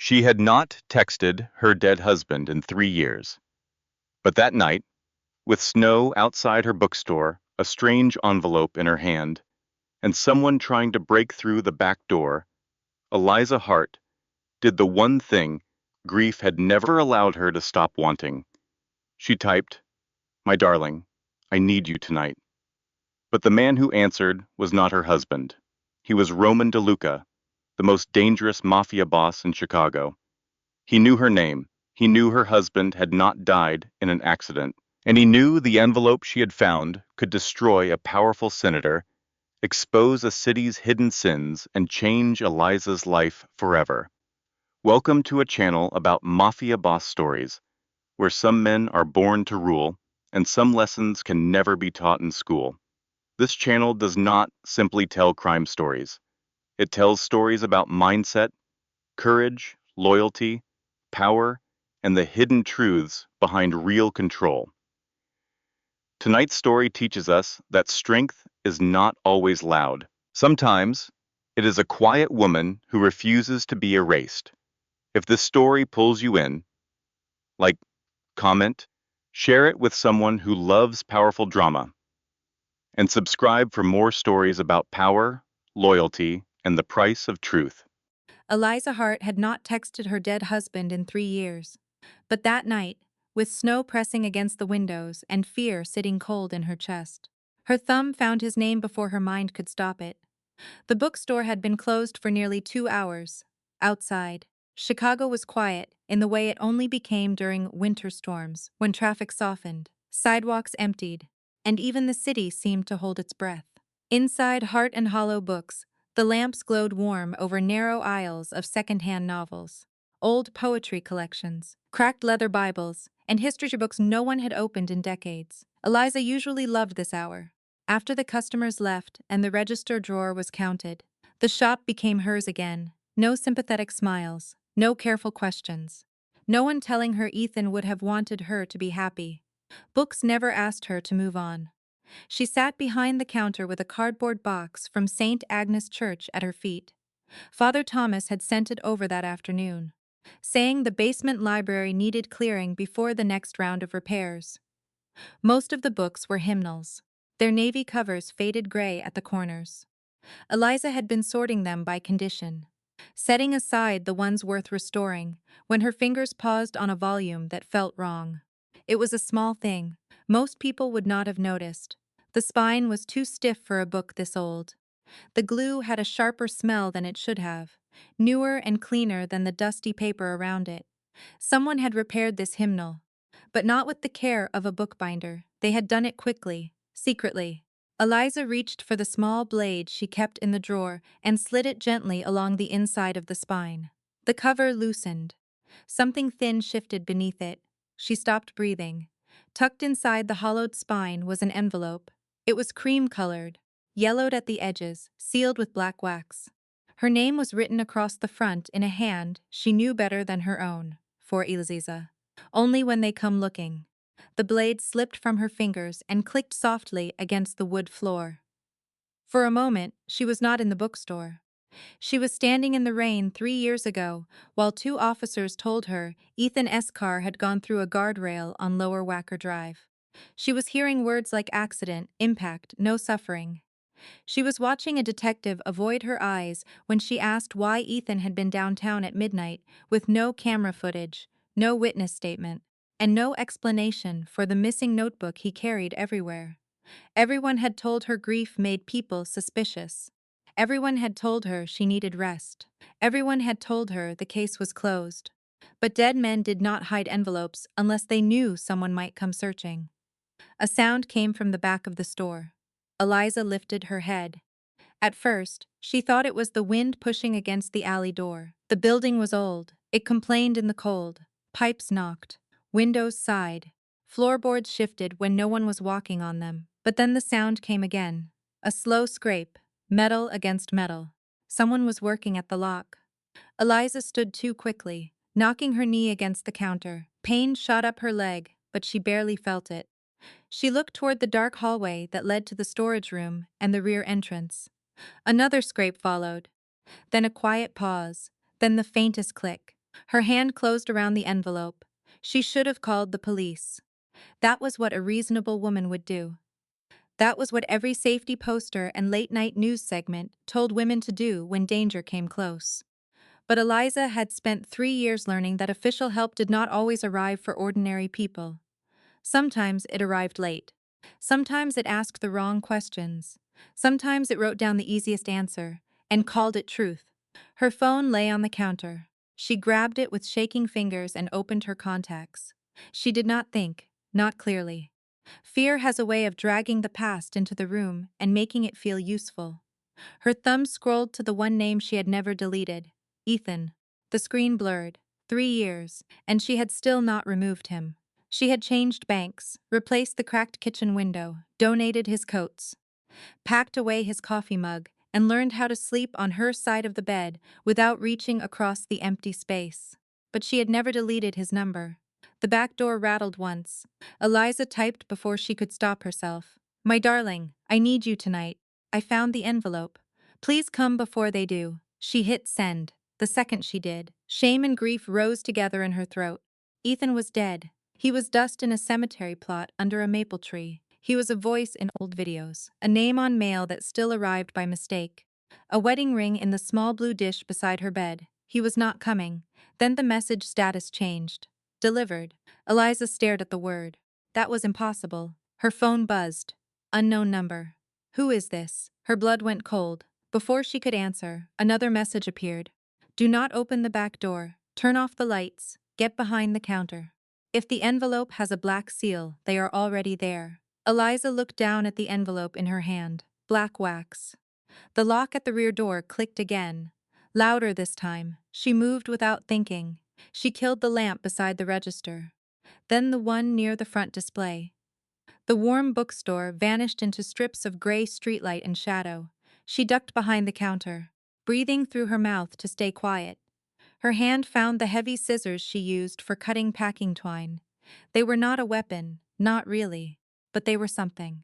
She had not texted her dead husband in 3 years. But that night, with snow outside her bookstore, a strange envelope in her hand, and someone trying to break through the back door, Eliza Hart did the one thing grief had never allowed her to stop wanting. She typed, "My darling, I need you tonight." But the man who answered was not her husband. He was Roman DeLuca, the most dangerous mafia boss in Chicago. He knew her name. He knew her husband had not died in an accident. And he knew the envelope she had found could destroy a powerful senator, expose a city's hidden sins, and change Eliza's life forever. Welcome to a channel about mafia boss stories, where some men are born to rule, and some lessons can never be taught in school. This channel does not simply tell crime stories. It tells stories about mindset, courage, loyalty, power, and the hidden truths behind real control. Tonight's story teaches us that strength is not always loud. Sometimes, it is a quiet woman who refuses to be erased. If this story pulls you in, like, comment, share it with someone who loves powerful drama, and subscribe for more stories about power, loyalty, and the price of truth. Eliza Hart had not texted her dead husband in 3 years. But that night, with snow pressing against the windows and fear sitting cold in her chest, her thumb found his name before her mind could stop it. The bookstore had been closed for nearly 2 hours. Outside, Chicago was quiet in the way it only became during winter storms, when traffic softened, sidewalks emptied, and even the city seemed to hold its breath. Inside Heart and Hollow Books, the lamps glowed warm over narrow aisles of secondhand novels, old poetry collections, cracked leather Bibles, and history books no one had opened in decades. Eliza usually loved this hour. After the customers left and the register drawer was counted, the shop became hers again. No sympathetic smiles, no careful questions. No one telling her Ethan would have wanted her to be happy. Books never asked her to move on. She sat behind the counter with a cardboard box from St. Agnes Church at her feet. Father Thomas had sent it over that afternoon, saying the basement library needed clearing before the next round of repairs. Most of the books were hymnals, their navy covers faded gray at the corners. Eliza had been sorting them by condition, setting aside the ones worth restoring, when her fingers paused on a volume that felt wrong. It was a small thing. Most people would not have noticed. The spine was too stiff for a book this old. The glue had a sharper smell than it should have, newer and cleaner than the dusty paper around it. Someone had repaired this hymnal, but not with the care of a bookbinder. They had done it quickly, secretly. Eliza reached for the small blade she kept in the drawer and slid it gently along the inside of the spine. The cover loosened. Something thin shifted beneath it. She stopped breathing. Tucked inside the hollowed spine was an envelope. It was cream-colored, yellowed at the edges, sealed with black wax. Her name was written across the front in a hand she knew better than her own, for Eliza. Only when they come looking. The blade slipped from her fingers and clicked softly against the wood floor. For a moment, she was not in the bookstore. She was standing in the rain 3 years ago, while two officers told her Ethan S. car had gone through a guardrail on Lower Wacker Drive. She was hearing words like accident, impact, no suffering. She was watching a detective avoid her eyes when she asked why Ethan had been downtown at midnight, with no camera footage, no witness statement, and no explanation for the missing notebook he carried everywhere. Everyone had told her grief made people suspicious. Everyone had told her she needed rest. Everyone had told her the case was closed. But dead men did not hide envelopes unless they knew someone might come searching. A sound came from the back of the store. Eliza lifted her head. At first, she thought it was the wind pushing against the alley door. The building was old. It complained in the cold. Pipes knocked. Windows sighed. Floorboards shifted when no one was walking on them. But then the sound came again. A slow scrape, metal against metal. Someone was working at the lock. Eliza stood too quickly, knocking her knee against the counter. Pain shot up her leg, but she barely felt it. She looked toward the dark hallway that led to the storage room and the rear entrance. Another scrape followed. Then a quiet pause. Then the faintest click. Her hand closed around the envelope. She should have called the police. That was what a reasonable woman would do. That was what every safety poster and late-night news segment told women to do when danger came close. But Eliza had spent 3 years learning that official help did not always arrive for ordinary people. Sometimes it arrived late. Sometimes it asked the wrong questions. Sometimes it wrote down the easiest answer and called it truth. Her phone lay on the counter. She grabbed it with shaking fingers and opened her contacts. She did not think, not clearly. Fear has a way of dragging the past into the room and making it feel useful. Her thumb scrolled to the one name she had never deleted, Ethan. The screen blurred. 3 years, and she had still not removed him. She had changed banks, replaced the cracked kitchen window, donated his coats, packed away his coffee mug, and learned how to sleep on her side of the bed without reaching across the empty space. But she had never deleted his number. The back door rattled once. Eliza typed before she could stop herself. "My darling, I need you tonight. I found the envelope. Please come before they do." She hit send. The second she did, shame and grief rose together in her throat. Ethan was dead. He was dust in a cemetery plot under a maple tree. He was a voice in old videos, a name on mail that still arrived by mistake. A wedding ring in the small blue dish beside her bed. He was not coming. Then the message status changed. Delivered. Eliza stared at the word. That was impossible. Her phone buzzed. Unknown number. Who is this? Her blood went cold. Before she could answer, another message appeared. Do not open the back door. Turn off the lights. Get behind the counter. If the envelope has a black seal, they are already there. Eliza looked down at the envelope in her hand. Black wax. The lock at the rear door clicked again. Louder this time. She moved without thinking. She killed the lamp beside the register. Then the one near the front display. The warm bookstore vanished into strips of gray streetlight and shadow. She ducked behind the counter, breathing through her mouth to stay quiet. Her hand found the heavy scissors she used for cutting packing twine. They were not a weapon, not really, but they were something.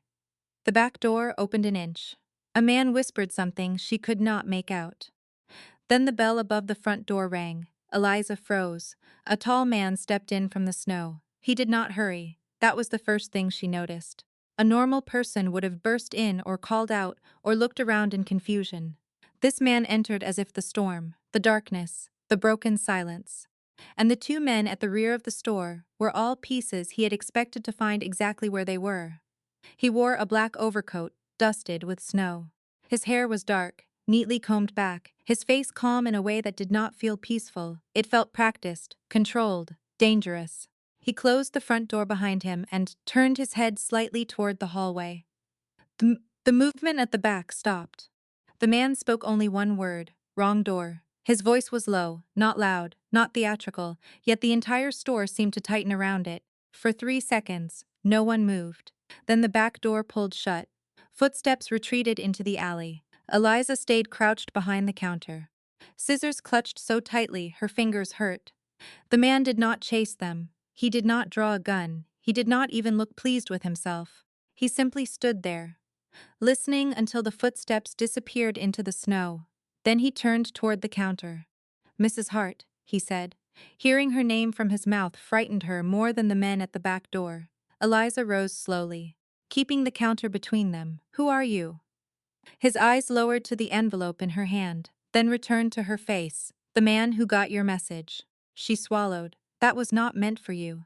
The back door opened an inch. A man whispered something she could not make out. Then the bell above the front door rang. Eliza froze. A tall man stepped in from the snow. He did not hurry. That was the first thing she noticed. A normal person would have burst in or called out or looked around in confusion. This man entered as if the storm, the darkness, the broken silence. And the two men at the rear of the store were all pieces he had expected to find exactly where they were. He wore a black overcoat, dusted with snow. His hair was dark, neatly combed back, his face calm in a way that did not feel peaceful. It felt practiced, controlled, dangerous. He closed the front door behind him and turned his head slightly toward the hallway. The movement at the back stopped. The man spoke only one word, wrong door. His voice was low, not loud, not theatrical, yet the entire store seemed to tighten around it. For 3 seconds, no one moved. Then the back door pulled shut. Footsteps retreated into the alley. Eliza stayed crouched behind the counter. Scissors clutched so tightly her fingers hurt. The man did not chase them. He did not draw a gun. He did not even look pleased with himself. He simply stood there, listening until the footsteps disappeared into the snow. Then he turned toward the counter. "Mrs. Hart," he said. Hearing her name from his mouth frightened her more than the men at the back door. Eliza rose slowly, keeping the counter between them. "Who are you?" His eyes lowered to the envelope in her hand, then returned to her face. "The man who got your message." She swallowed. "That was not meant for you."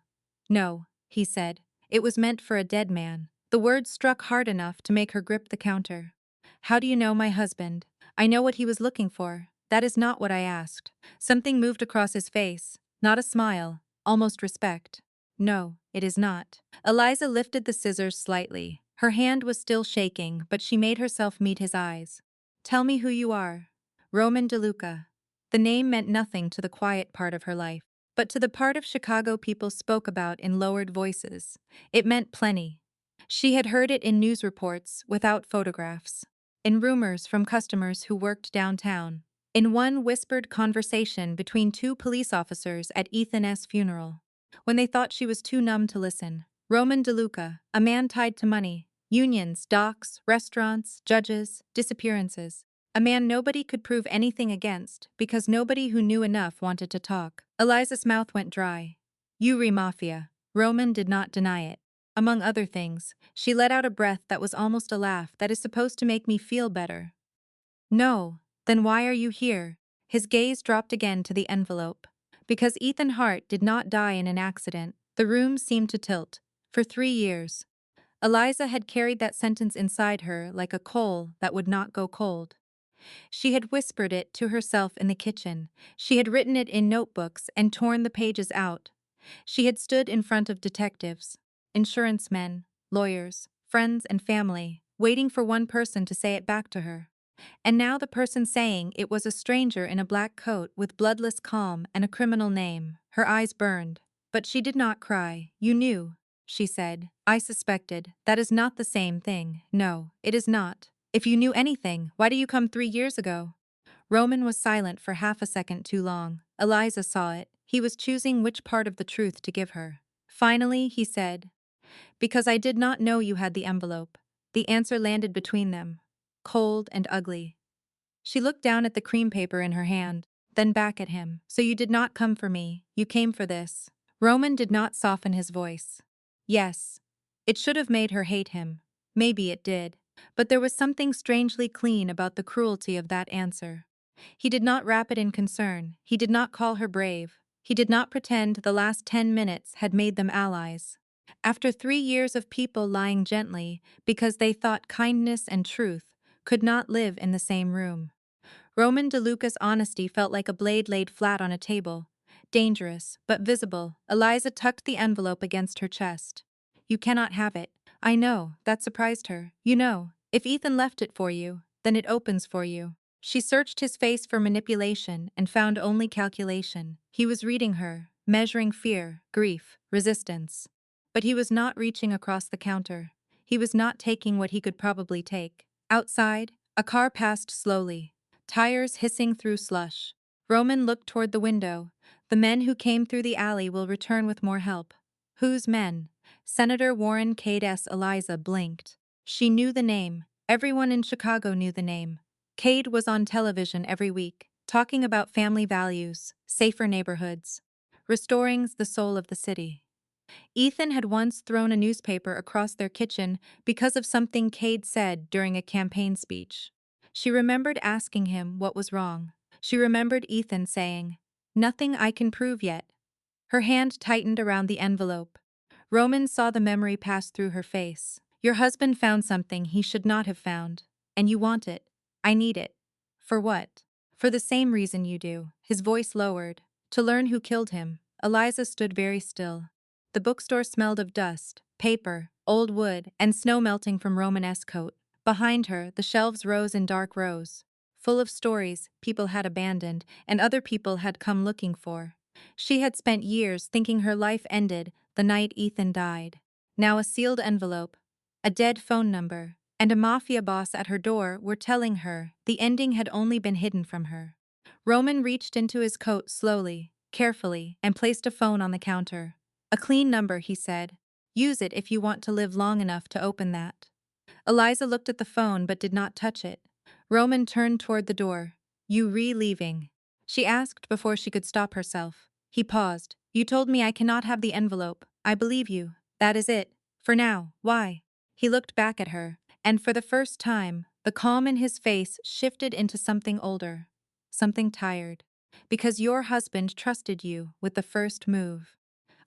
"No," he said. "It was meant for a dead man." The words struck hard enough to make her grip the counter. "How do you know my husband?" "I know what he was looking for. That is not what I asked." Something moved across his face. Not a smile, almost respect. "No, it is not." Eliza lifted the scissors slightly. Her hand was still shaking, but she made herself meet his eyes. "Tell me who you are." Roman DeLuca. The name meant nothing to the quiet part of her life, but to the part of Chicago people spoke about in lowered voices, it meant plenty. She had heard it in news reports, without photographs, in rumors from customers who worked downtown, in one whispered conversation between two police officers at Ethan's funeral. When they thought she was too numb to listen, Roman DeLuca, a man tied to money, unions, docks, restaurants, judges, disappearances. A man nobody could prove anything against, because nobody who knew enough wanted to talk. Eliza's mouth went dry. Yuri Mafia. Roman did not deny it. Among other things, she let out a breath that was almost a laugh that is supposed to make me feel better. No, then why are you here? His gaze dropped again to the envelope. Because Ethan Hart did not die in an accident, the room seemed to tilt. For 3 years. Eliza had carried that sentence inside her like a coal that would not go cold. She had whispered it to herself in the kitchen. She had written it in notebooks and torn the pages out. She had stood in front of detectives, insurance men, lawyers, friends and family, waiting for one person to say it back to her. And now the person saying it was a stranger in a black coat with bloodless calm and a criminal name. Her eyes burned. But she did not cry. You knew, she said. I suspected. That is not the same thing. No, it is not. If you knew anything, why do you come 3 years ago? Roman was silent for half a second too long. Eliza saw it. He was choosing which part of the truth to give her. Finally, he said, because I did not know you had the envelope. The answer landed between them, cold and ugly. She looked down at the cream paper in her hand, then back at him. So you did not come for me, you came for this. Roman did not soften his voice. Yes. It should have made her hate him. Maybe it did. But there was something strangely clean about the cruelty of that answer. He did not wrap it in concern. He did not call her brave. He did not pretend the last 10 minutes had made them allies. After 3 years of people lying gently because they thought kindness and truth could not live in the same room. Roman DeLuca's honesty felt like a blade laid flat on a table. Dangerous, but visible. Eliza tucked the envelope against her chest. You cannot have it. I know, that surprised her. You know, if Ethan left it for you, then it opens for you. She searched his face for manipulation and found only calculation. He was reading her, measuring fear, grief, resistance. But he was not reaching across the counter. He was not taking what he could probably take. Outside, a car passed slowly, tires hissing through slush. Roman looked toward the window. The men who came through the alley will return with more help. Whose men? Senator Warren Cade's Eliza blinked. She knew the name. Everyone in Chicago knew the name. Cade was on television every week, talking about family values, safer neighborhoods, restoring the soul of the city. Ethan had once thrown a newspaper across their kitchen because of something Cade said during a campaign speech. She remembered asking him what was wrong. She remembered Ethan saying, "Nothing I can prove yet." Her hand tightened around the envelope. Roman saw the memory pass through her face. Your husband found something he should not have found. And you want it. I need it. For what? For the same reason you do. His voice lowered. To learn who killed him. Eliza stood very still. The bookstore smelled of dust, paper, old wood, and snow melting from Romanesque coat. Behind her, the shelves rose in dark rows, full of stories people had abandoned and other people had come looking for. She had spent years thinking her life ended the night Ethan died. Now a sealed envelope, a dead phone number, and a mafia boss at her door were telling her the ending had only been hidden from her. Roman reached into his coat slowly, carefully, and placed a phone on the counter. A clean number, he said. Use it if you want to live long enough to open that. Eliza looked at the phone but did not touch it. Roman turned toward the door. You leaving? She asked before she could stop herself. He paused. You told me I cannot have the envelope. I believe you. That is it. For now. Why? He looked back at her, and for the first time, the calm in his face shifted into something older. Something tired. Because your husband trusted you with the first move.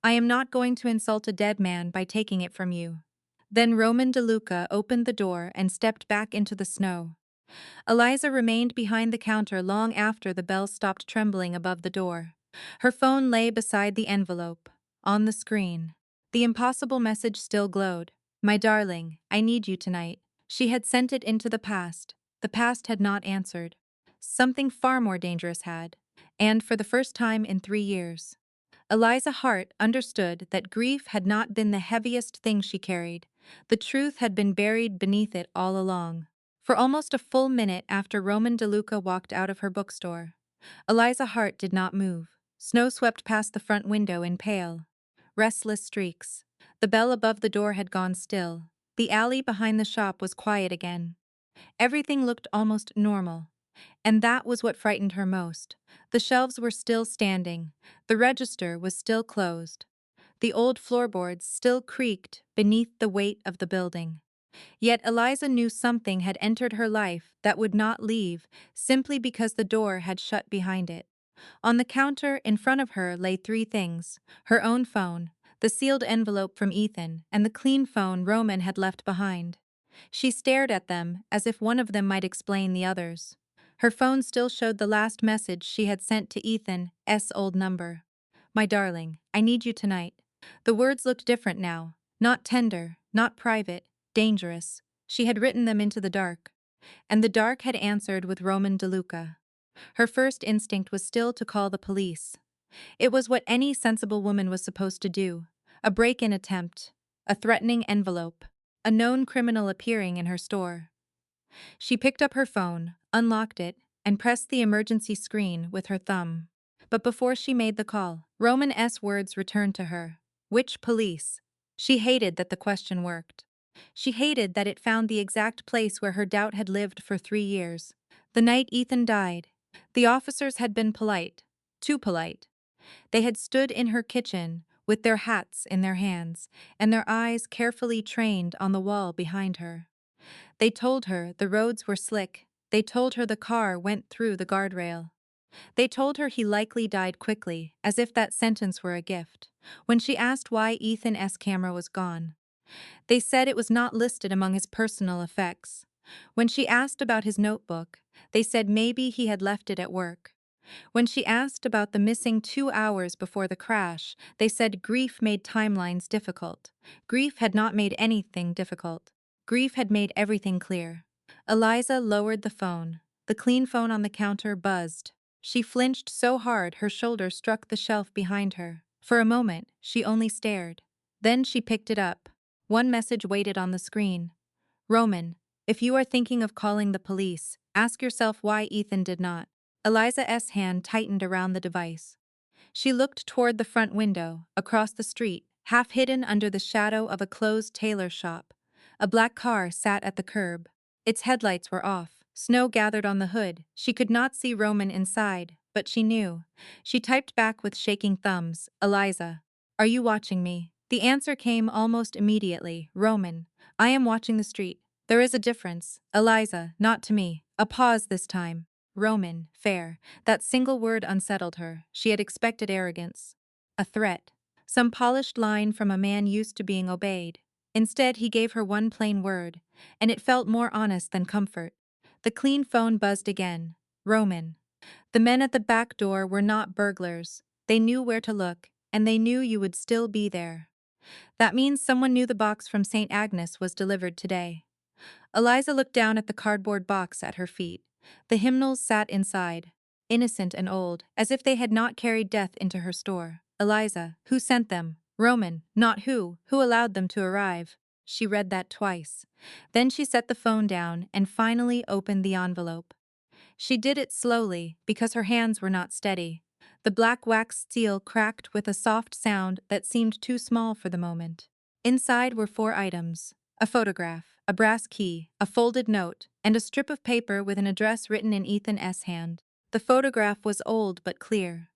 I am not going to insult a dead man by taking it from you. Then Roman DeLuca opened the door and stepped back into the snow. Eliza remained behind the counter long after the bell stopped trembling above the door. Her phone lay beside the envelope. On the screen, the impossible message still glowed. My darling, I need you tonight. She had sent it into the past. The past had not answered. Something far more dangerous had. And for the first time in 3 years. Eliza Hart understood that grief had not been the heaviest thing she carried. The truth had been buried beneath it all along. For almost a full minute after Roman DeLuca walked out of her bookstore, Eliza Hart did not move. Snow swept past the front window in pale, restless streaks. The bell above the door had gone still. The alley behind the shop was quiet again. Everything looked almost normal. And that was what frightened her most. The shelves were still standing. The register was still closed. The old floorboards still creaked beneath the weight of the building. Yet Eliza knew something had entered her life that would not leave simply because the door had shut behind it. On the counter in front of her lay three things: her own phone, the sealed envelope from Ethan, and the clean phone Roman had left behind. She stared at them as if one of them might explain the others. Her phone still showed the last message she had sent to Ethan's old number. "My darling, I need you tonight." The words looked different now, not tender, not private, dangerous. She had written them into the dark. And the dark had answered with Roman DeLuca. Her first instinct was still to call the police. It was what any sensible woman was supposed to do. A break-in attempt, a threatening envelope, a known criminal appearing in her store. She picked up her phone, unlocked it, and pressed the emergency screen with her thumb. But before she made the call, Roman's words returned to her. Which police? She hated that the question worked. She hated that it found the exact place where her doubt had lived for 3 years. The night Ethan died. The officers had been polite. Too polite. They had stood in her kitchen, with their hats in their hands, and their eyes carefully trained on the wall behind her. They told her the roads were slick. They told her the car went through the guardrail. They told her he likely died quickly, as if that sentence were a gift. When she asked why Ethan's camera was gone, they said it was not listed among his personal effects. When she asked about his notebook, they said maybe he had left it at work. When she asked about the missing 2 hours before the crash, they said grief made timelines difficult. Grief had not made anything difficult. Grief had made everything clear. Eliza lowered the phone. The clean phone on the counter buzzed. She flinched so hard her shoulder struck the shelf behind her. For a moment, she only stared. Then she picked it up. One message waited on the screen. "Roman, if you are thinking of calling the police, ask yourself why Ethan did not." Eliza's hand tightened around the device. She looked toward the front window, across the street, half hidden under the shadow of a closed tailor shop. A black car sat at the curb. Its headlights were off. Snow gathered on the hood. She could not see Roman inside, but she knew. She typed back with shaking thumbs, "Eliza, are you watching me?" The answer came almost immediately. "Roman, I am watching the street. There is a difference. Eliza, not to me." A pause this time. "Roman, fair." That single word unsettled her. She had expected arrogance. A threat. Some polished line from a man used to being obeyed. Instead, he gave her one plain word, and it felt more honest than comfort. The clean phone buzzed again. "Roman." The men at the back door were not burglars. They knew where to look, and they knew you would still be there. That means someone knew the box from St. Agnes was delivered today. Eliza looked down at the cardboard box at her feet. The hymnals sat inside, innocent and old, as if they had not carried death into her store. "Eliza, who sent them?" "Roman, not who allowed them to arrive." She read that twice. Then she set the phone down and finally opened the envelope. She did it slowly, because her hands were not steady. The black wax seal cracked with a soft sound that seemed too small for the moment. Inside were 4 items: a photograph, a brass key, a folded note, and a strip of paper with an address written in Ethan's hand. The photograph was old but clear.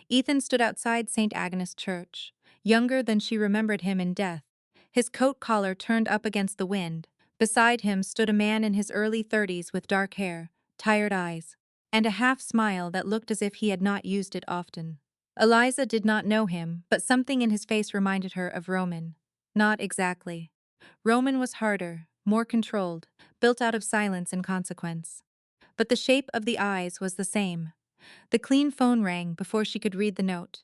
Ethan stood outside St. Agnes Church, younger than she remembered him in death, his coat collar turned up against the wind. Beside him stood a man in his early 30s with dark hair, tired eyes, and a half-smile that looked as if he had not used it often. Eliza did not know him, but something in his face reminded her of Roman. Not exactly. Roman was harder, more controlled, built out of silence and consequence. But the shape of the eyes was the same. The clean phone rang before she could read the note.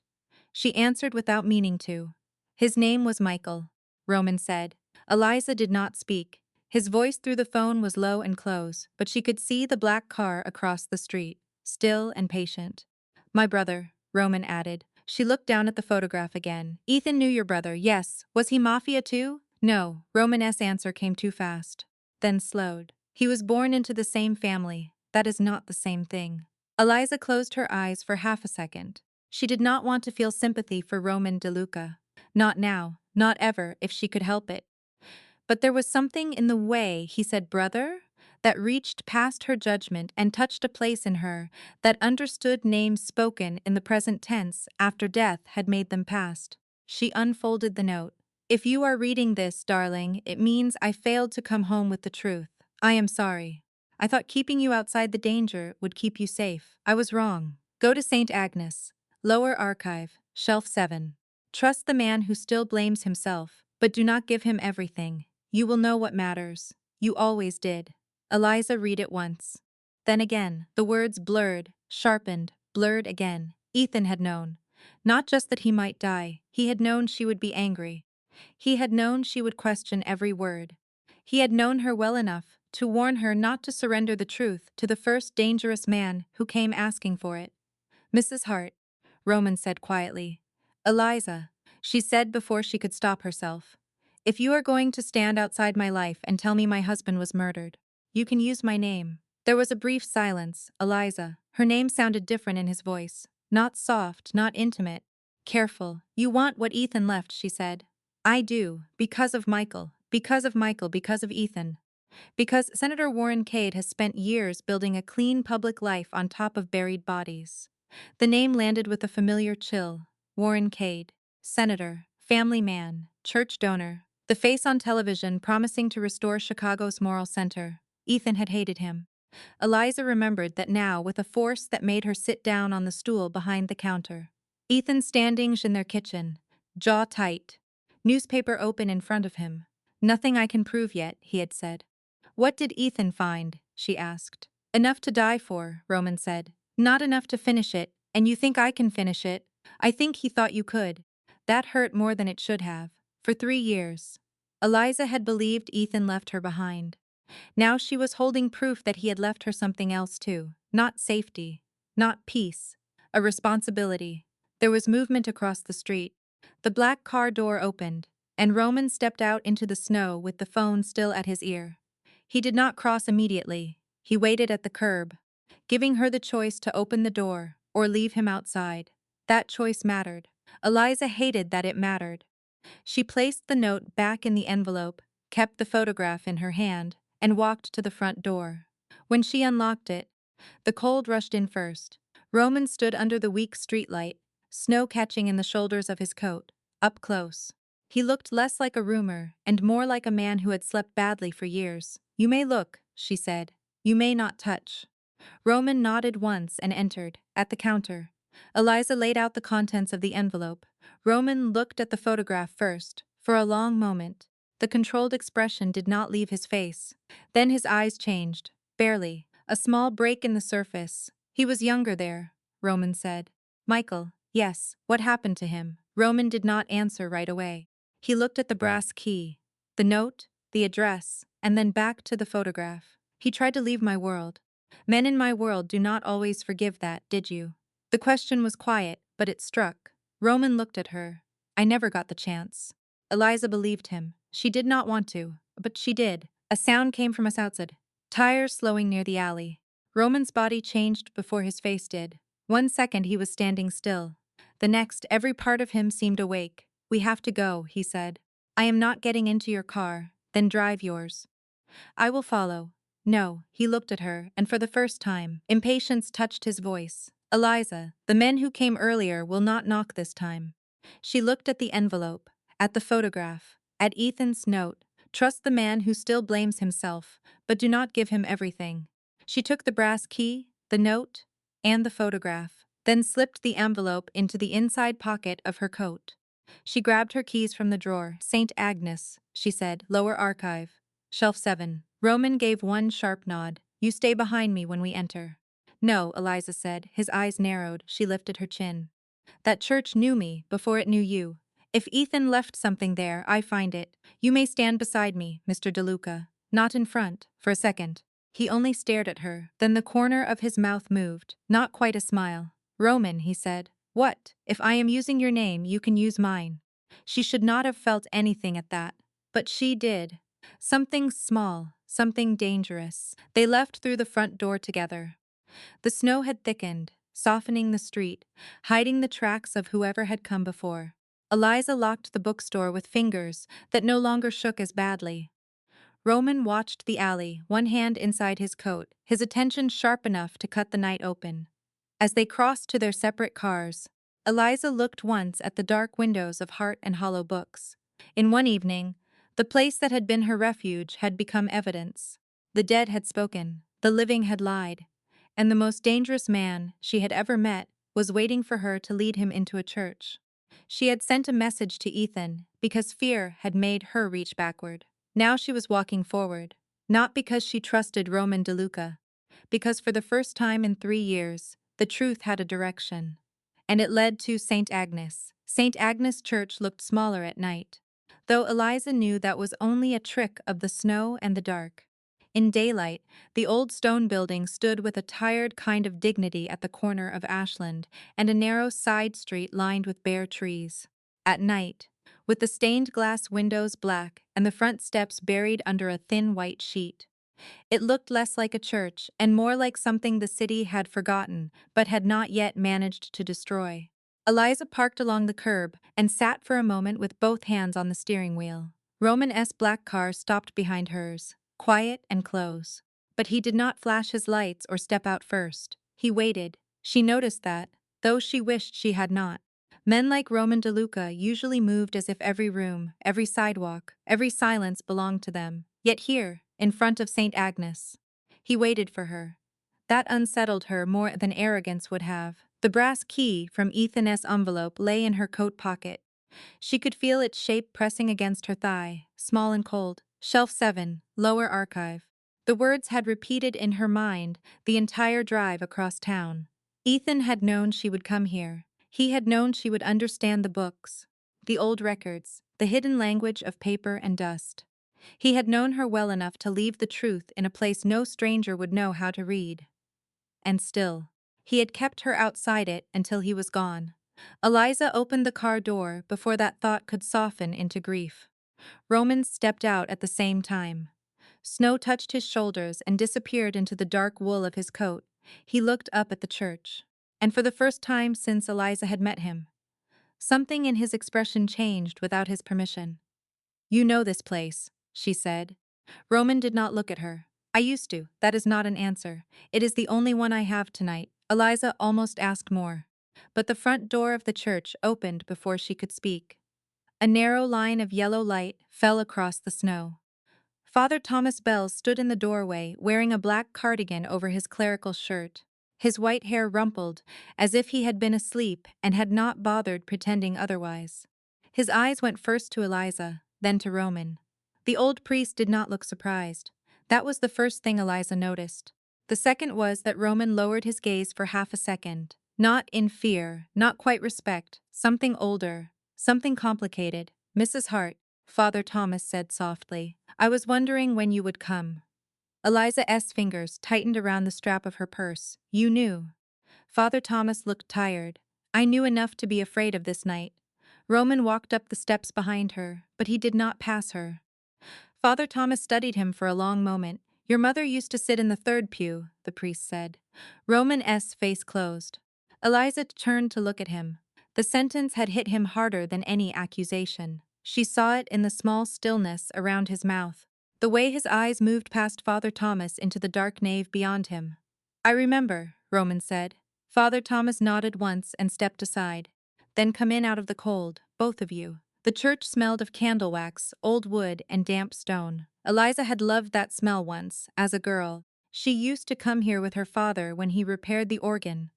She answered without meaning to. "His name was Michael," Roman said. Eliza did not speak. His voice through the phone was low and close, but she could see the black car across the street, still and patient. "My brother," Roman added. She looked down at the photograph again. "Ethan knew your brother, yes. Was he Mafia too?" "No." Roman's answer came too fast, then slowed. "He was born into the same family. That is not the same thing." Eliza closed her eyes for half a second. She did not want to feel sympathy for Roman DeLuca. Not now, not ever, if she could help it. But there was something in the way he said brother that reached past her judgment and touched a place in her that understood names spoken in the present tense after death had made them past. She unfolded the note. If you are reading this, darling, it means I failed to come home with the truth. I am sorry. I thought keeping you outside the danger would keep you safe. I was wrong. Go to St. Agnes. Lower Archive, Shelf 7. Trust the man who still blames himself, but do not give him everything. You will know what matters. You always did. Eliza read it once. Then again, the words blurred, sharpened, blurred again. Ethan had known. Not just that he might die, he had known she would be angry. He had known she would question every word. He had known her well enough to warn her not to surrender the truth to the first dangerous man who came asking for it. Mrs. Hart, Roman said quietly. Eliza, she said before she could stop herself. If you are going to stand outside my life and tell me my husband was murdered, you can use my name. There was a brief silence. Eliza. Her name sounded different in his voice. Not soft, not intimate. Careful. You want what Ethan left, she said. I do, because of Michael. Because of Michael, because of Ethan. Because Senator Warren Cade has spent years building a clean public life on top of buried bodies. The name landed with a familiar chill. Warren Cade. Senator, family man, church donor, the face on television promising to restore Chicago's moral center. Ethan had hated him. Eliza remembered that now with a force that made her sit down on the stool behind the counter. Ethan standing in their kitchen, jaw tight, newspaper open in front of him. Nothing I can prove yet, he had said. What did Ethan find? She asked. Enough to die for, Roman said. Not enough to finish it, and you think I can finish it? I think he thought you could. That hurt more than it should have. For 3 years. Eliza had believed Ethan left her behind. Now she was holding proof that he had left her something else too. Not safety. Not peace. A responsibility. There was movement across the street. The black car door opened, and Roman stepped out into the snow with the phone still at his ear. He did not cross immediately. He waited at the curb, giving her the choice to open the door or leave him outside. That choice mattered. Eliza hated that it mattered. She placed the note back in the envelope, kept the photograph in her hand, and walked to the front door. When she unlocked it, the cold rushed in first. Roman stood under the weak streetlight, snow catching in the shoulders of his coat, up close. He looked less like a roomer and more like a man who had slept badly for years. You may look, she said. You may not touch. Roman nodded once and entered, at the counter. Eliza laid out the contents of the envelope. Roman looked at the photograph first, for a long moment. The controlled expression did not leave his face. Then his eyes changed, barely, a small break in the surface. He was younger there, Roman said. Michael, yes, what happened to him? Roman did not answer right away. He looked at the brass key, the note, the address, and then back to the photograph. He tried to leave my world. Men in my world do not always forgive that, did you? The question was quiet, but it struck. Roman looked at her. I never got the chance. Eliza believed him. She did not want to, but she did. A sound came from us outside. Tires slowing near the alley. Roman's body changed before his face did. 1 second he was standing still. The next, every part of him seemed awake. We have to go, he said. I am not getting into your car, then drive yours. I will follow. No, he looked at her, and for the first time, impatience touched his voice. Eliza, the men who came earlier will not knock this time. She looked at the envelope, at the photograph, at Ethan's note. Trust the man who still blames himself, but do not give him everything. She took the brass key, the note, and the photograph, then slipped the envelope into the inside pocket of her coat. She grabbed her keys from the drawer. St. Agnes, she said, lower archive. Shelf 7. Roman gave one sharp nod. You stay behind me when we enter. No, Eliza said. His eyes narrowed. She lifted her chin. That church knew me before it knew you. If Ethan left something there, I find it. You may stand beside me, Mr. DeLuca. Not in front, for a second. He only stared at her. Then the corner of his mouth moved. Not quite a smile. Roman, he said. What? If I am using your name, you can use mine. She should not have felt anything at that. But she did. Something small, something dangerous. They left through the front door together. The snow had thickened, softening the street, hiding the tracks of whoever had come before. Eliza locked the bookstore with fingers that no longer shook as badly. Roman watched the alley, one hand inside his coat, his attention sharp enough to cut the night open. As they crossed to their separate cars, Eliza looked once at the dark windows of Heart and Hollow Books. In one evening, the place that had been her refuge had become evidence. The dead had spoken, the living had lied, and the most dangerous man she had ever met was waiting for her to lead him into a church. She had sent a message to Ethan because fear had made her reach backward. Now she was walking forward, not because she trusted Roman DeLuca, because for the first time in 3 years, the truth had a direction. And it led to St. Agnes. St. Agnes Church looked smaller at night, though Eliza knew that was only a trick of the snow and the dark. In daylight, the old stone building stood with a tired kind of dignity at the corner of Ashland and a narrow side street lined with bare trees. At night, with the stained glass windows black and the front steps buried under a thin white sheet, it looked less like a church and more like something the city had forgotten but had not yet managed to destroy. Eliza parked along the curb and sat for a moment with both hands on the steering wheel. Roman's black car stopped behind hers, quiet and close. But he did not flash his lights or step out first. He waited. She noticed that, though she wished she had not. Men like Roman DeLuca usually moved as if every room, every sidewalk, every silence belonged to them. Yet here, in front of St. Agnes, he waited for her. That unsettled her more than arrogance would have. The brass key from Ethan's envelope lay in her coat pocket. She could feel its shape pressing against her thigh, small and cold. Shelf 7, lower archive. The words had repeated in her mind the entire drive across town. Ethan had known she would come here. He had known she would understand the books, the old records, the hidden language of paper and dust. He had known her well enough to leave the truth in a place no stranger would know how to read. And still, he had kept her outside it until he was gone. Eliza opened the car door before that thought could soften into grief. Roman stepped out at the same time. Snow touched his shoulders and disappeared into the dark wool of his coat. He looked up at the church. And for the first time since Eliza had met him, something in his expression changed without his permission. "You know this place," she said. Roman did not look at her. "I used to. That is not an answer. It is the only one I have tonight." Eliza almost asked more. But the front door of the church opened before she could speak. A narrow line of yellow light fell across the snow. Father Thomas Bell stood in the doorway wearing a black cardigan over his clerical shirt. His white hair rumpled, as if he had been asleep and had not bothered pretending otherwise. His eyes went first to Eliza, then to Roman. The old priest did not look surprised. That was the first thing Eliza noticed. The second was that Roman lowered his gaze for half a second. Not in fear, not quite respect, something older, something complicated. "Mrs. Hart," Father Thomas said softly, "I was wondering when you would come." Eliza's fingers tightened around the strap of her purse. "You knew." Father Thomas looked tired. "I knew enough to be afraid of this night." Roman walked up the steps behind her, but he did not pass her. Father Thomas studied him for a long moment. "Your mother used to sit in the third pew," the priest said. Roman's face closed. Eliza turned to look at him. The sentence had hit him harder than any accusation. She saw it in the small stillness around his mouth, the way his eyes moved past Father Thomas into the dark nave beyond him. "I remember," Roman said. Father Thomas nodded once and stepped aside. "Then come in out of the cold, both of you." The church smelled of candle wax, old wood, and damp stone. Eliza had loved that smell once, as a girl. She used to come here with her father when he repaired the organ,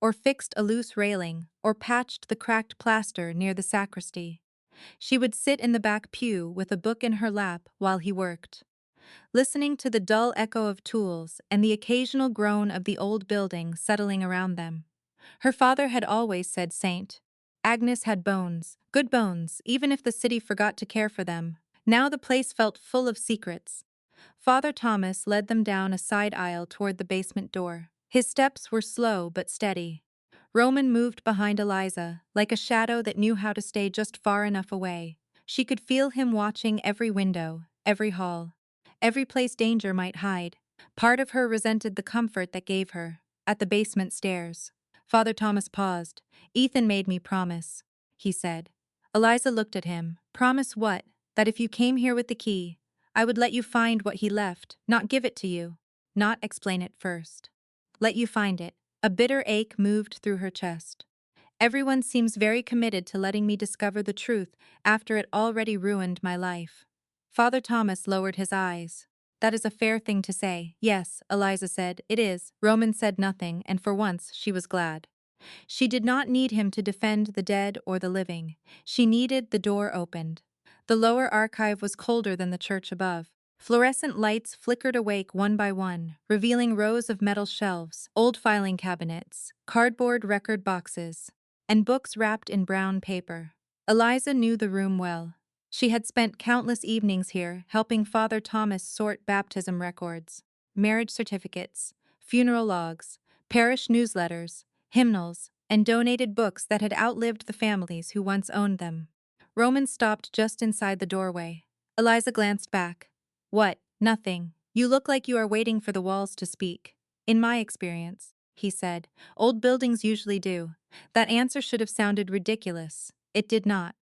or fixed a loose railing, or patched the cracked plaster near the sacristy. She would sit in the back pew with a book in her lap while he worked, listening to the dull echo of tools and the occasional groan of the old building settling around them. Her father had always said Saint Agnes had bones, good bones, even if the city forgot to care for them. Now the place felt full of secrets. Father Thomas led them down a side aisle toward the basement door. His steps were slow but steady. Roman moved behind Eliza, like a shadow that knew how to stay just far enough away. She could feel him watching every window, every hall, every place danger might hide. Part of her resented the comfort that gave her. At the basement stairs, Father Thomas paused. "Ethan made me promise," he said. Eliza looked at him. "Promise what?" "That if you came here with the key, I would let you find what he left, not give it to you. Not explain it first. Let you find it. A bitter ache moved through her chest. Everyone seems very committed to letting me discover the truth after it already ruined my life. Father Thomas lowered his eyes. That is a fair thing to say. Yes, Eliza said, it is. Roman said nothing, and for once she was glad. She did not need him to defend the dead or the living. She needed the door opened. The lower archive was colder than the church above. Fluorescent lights flickered awake one by one, revealing rows of metal shelves, old filing cabinets, cardboard record boxes, and books wrapped in brown paper. Eliza knew the room well. She had spent countless evenings here, helping Father Thomas sort baptism records, marriage certificates, funeral logs, parish newsletters, hymnals, and donated books that had outlived the families who once owned them. Roman stopped just inside the doorway. Eliza glanced back. What? Nothing. You look like you are waiting for the walls to speak. In my experience, he said, old buildings usually do. That answer should have sounded ridiculous. It did not.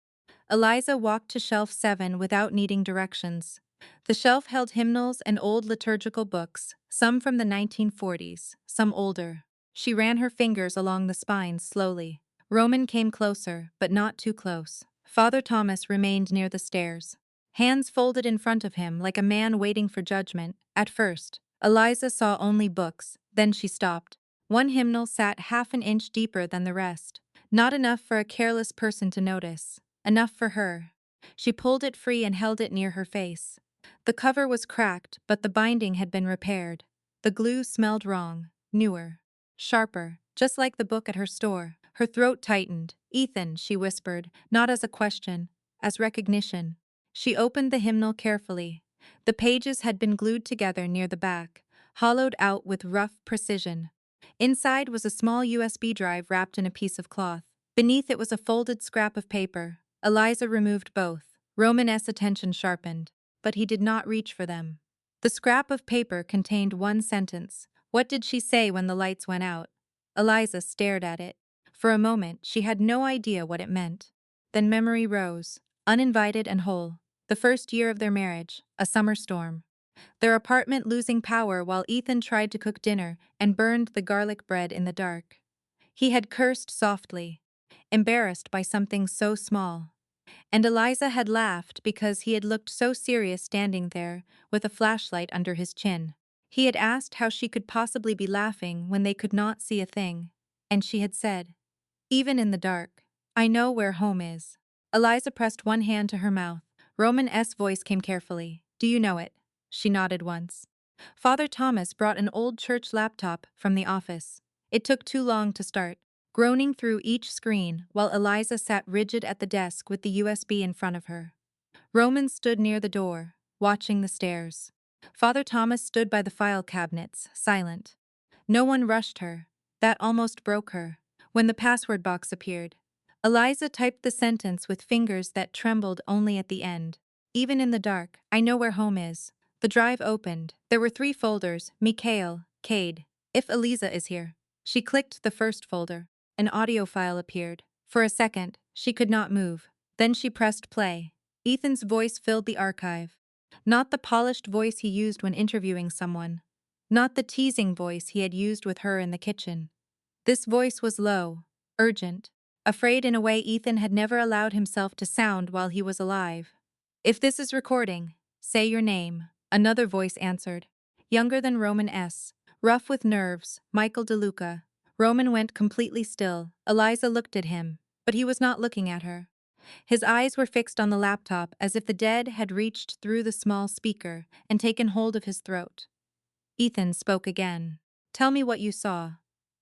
Eliza walked to shelf 7 without needing directions. The shelf held hymnals and old liturgical books, some from the 1940s, some older. She ran her fingers along the spines slowly. Roman came closer, but not too close. Father Thomas remained near the stairs, hands folded in front of him like a man waiting for judgment. At first, Eliza saw only books, then she stopped. One hymnal sat half an inch deeper than the rest. Not enough for a careless person to notice. Enough for her. She pulled it free and held it near her face. The cover was cracked, but the binding had been repaired. The glue smelled wrong, newer, sharper, just like the book at her store. Her throat tightened. Ethan, she whispered, not as a question, as recognition. She opened the hymnal carefully. The pages had been glued together near the back, hollowed out with rough precision. Inside was a small USB drive wrapped in a piece of cloth. Beneath it was a folded scrap of paper. Eliza removed both. Roman's attention sharpened, but he did not reach for them. The scrap of paper contained one sentence. What did she say when the lights went out? Eliza stared at it. For a moment, she had no idea what it meant. Then memory rose, uninvited and whole. The first year of their marriage, a summer storm. Their apartment losing power while Ethan tried to cook dinner and burned the garlic bread in the dark. He had cursed softly, embarrassed by something so small. And Eliza had laughed because he had looked so serious standing there with a flashlight under his chin. He had asked how she could possibly be laughing when they could not see a thing, and she had said, even in the dark, I know where home is. Eliza pressed one hand to her mouth. Roman's voice came carefully. Do you know it? She nodded once. Father Thomas brought an old church laptop from the office. It took too long to start. Groaning through each screen while Eliza sat rigid at the desk with the USB in front of her. Roman stood near the door, watching the stairs. Father Thomas stood by the file cabinets, silent. No one rushed her. That almost broke her. When the password box appeared, Eliza typed the sentence with fingers that trembled only at the end. Even in the dark, I know where home is. The drive opened. There were 3 folders, Mikhail, Cade. If Eliza is here. She clicked the first folder. An audio file appeared. For a second, she could not move. Then she pressed play. Ethan's voice filled the archive. Not the polished voice he used when interviewing someone. Not the teasing voice he had used with her in the kitchen. This voice was low, urgent, afraid in a way Ethan had never allowed himself to sound while he was alive. If this is recording, say your name, another voice answered. Younger than Roman S. Rough with nerves, Michael DeLuca. Roman went completely still. Eliza looked at him, but he was not looking at her. His eyes were fixed on the laptop as if the dead had reached through the small speaker and taken hold of his throat. Ethan spoke again. Tell me what you saw.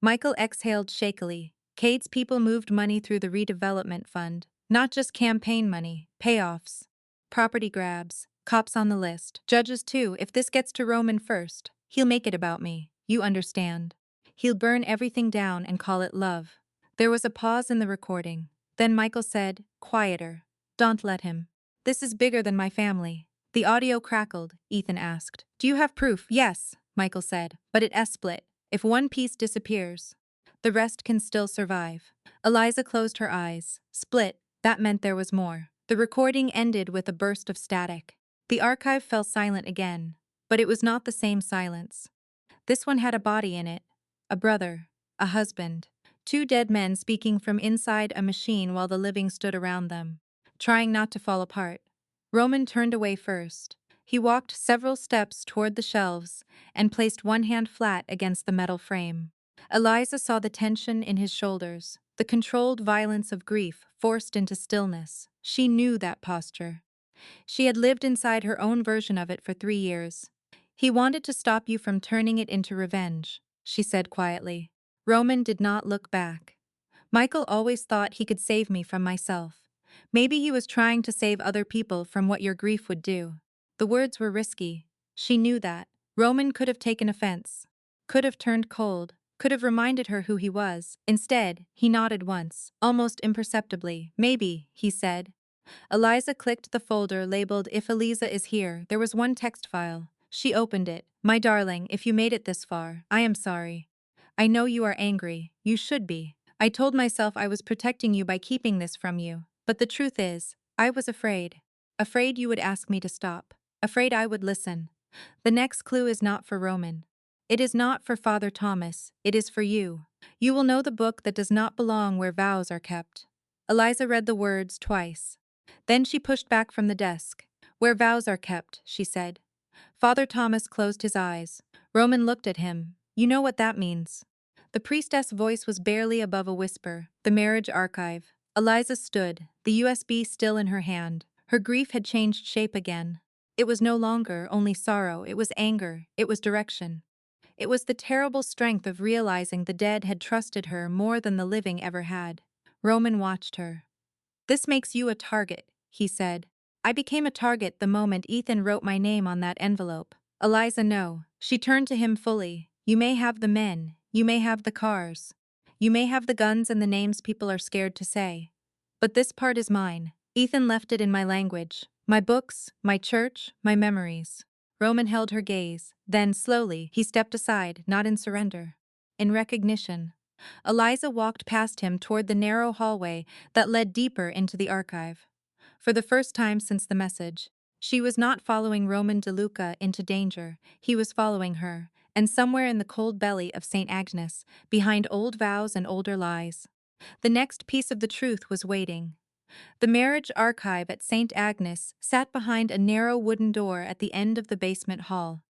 Michael exhaled shakily. Cade's people moved money through the redevelopment fund. Not just campaign money, payoffs, property grabs, cops on the list, judges too. If this gets to Roman first, he'll make it about me. You understand. He'll burn everything down and call it love. There was a pause in the recording. Then Michael said, quieter. Don't let him. This is bigger than my family. The audio crackled, Ethan asked. Do you have proof? Yes, Michael said, but it split. If one piece disappears, the rest can still survive. Eliza closed her eyes. Split, that meant there was more. The recording ended with a burst of static. The archive fell silent again, but it was not the same silence. This one had a body in it, a brother, a husband, two dead men speaking from inside a machine while the living stood around them, trying not to fall apart. Roman turned away first. He walked several steps toward the shelves and placed one hand flat against the metal frame. Eliza saw the tension in his shoulders, the controlled violence of grief forced into stillness. She knew that posture. She had lived inside her own version of it for 3 years. He wanted to stop you from turning it into revenge, she said quietly. Roman did not look back. Michael always thought he could save me from myself. Maybe he was trying to save other people from what your grief would do. The words were risky. She knew that. Roman could have taken offense, could have turned cold, could have reminded her who he was. Instead, he nodded once, almost imperceptibly. Maybe, he said. Eliza clicked the folder labeled "If Eliza is here." There was one text file. She opened it. "My darling, if you made it this far, I am sorry. I know you are angry. You should be. I told myself I was protecting you by keeping this from you. But the truth is, I was afraid. Afraid you would ask me to stop. Afraid I would listen." The next clue is not for Roman. It is not for Father Thomas. It is for you. You will know the book that does not belong where vows are kept. Eliza read the words twice. Then she pushed back from the desk. "Where vows are kept," she said. Father Thomas closed his eyes. Roman looked at him. "You know what that means." The priestess' voice was barely above a whisper. "The marriage archive." Eliza stood, the USB still in her hand. Her grief had changed shape again. It was no longer only sorrow, it was anger, it was direction. It was the terrible strength of realizing the dead had trusted her more than the living ever had. Roman watched her. "This makes you a target," he said. "I became a target the moment Ethan wrote my name on that envelope." "Eliza, no." She turned to him fully. "You may have the men, you may have the cars, you may have the guns and the names people are scared to say. But this part is mine. Ethan left it in my language, my books, my church, my memories." Roman held her gaze. Then, slowly, he stepped aside, not in surrender. In recognition. Eliza walked past him toward the narrow hallway that led deeper into the archive. For the first time since the message, she was not following Roman DeLuca into danger, he was following her, and somewhere in the cold belly of St. Agnes, behind old vows and older lies, the next piece of the truth was waiting. The marriage archive at St. Agnes sat behind a narrow wooden door at the end of the basement hall.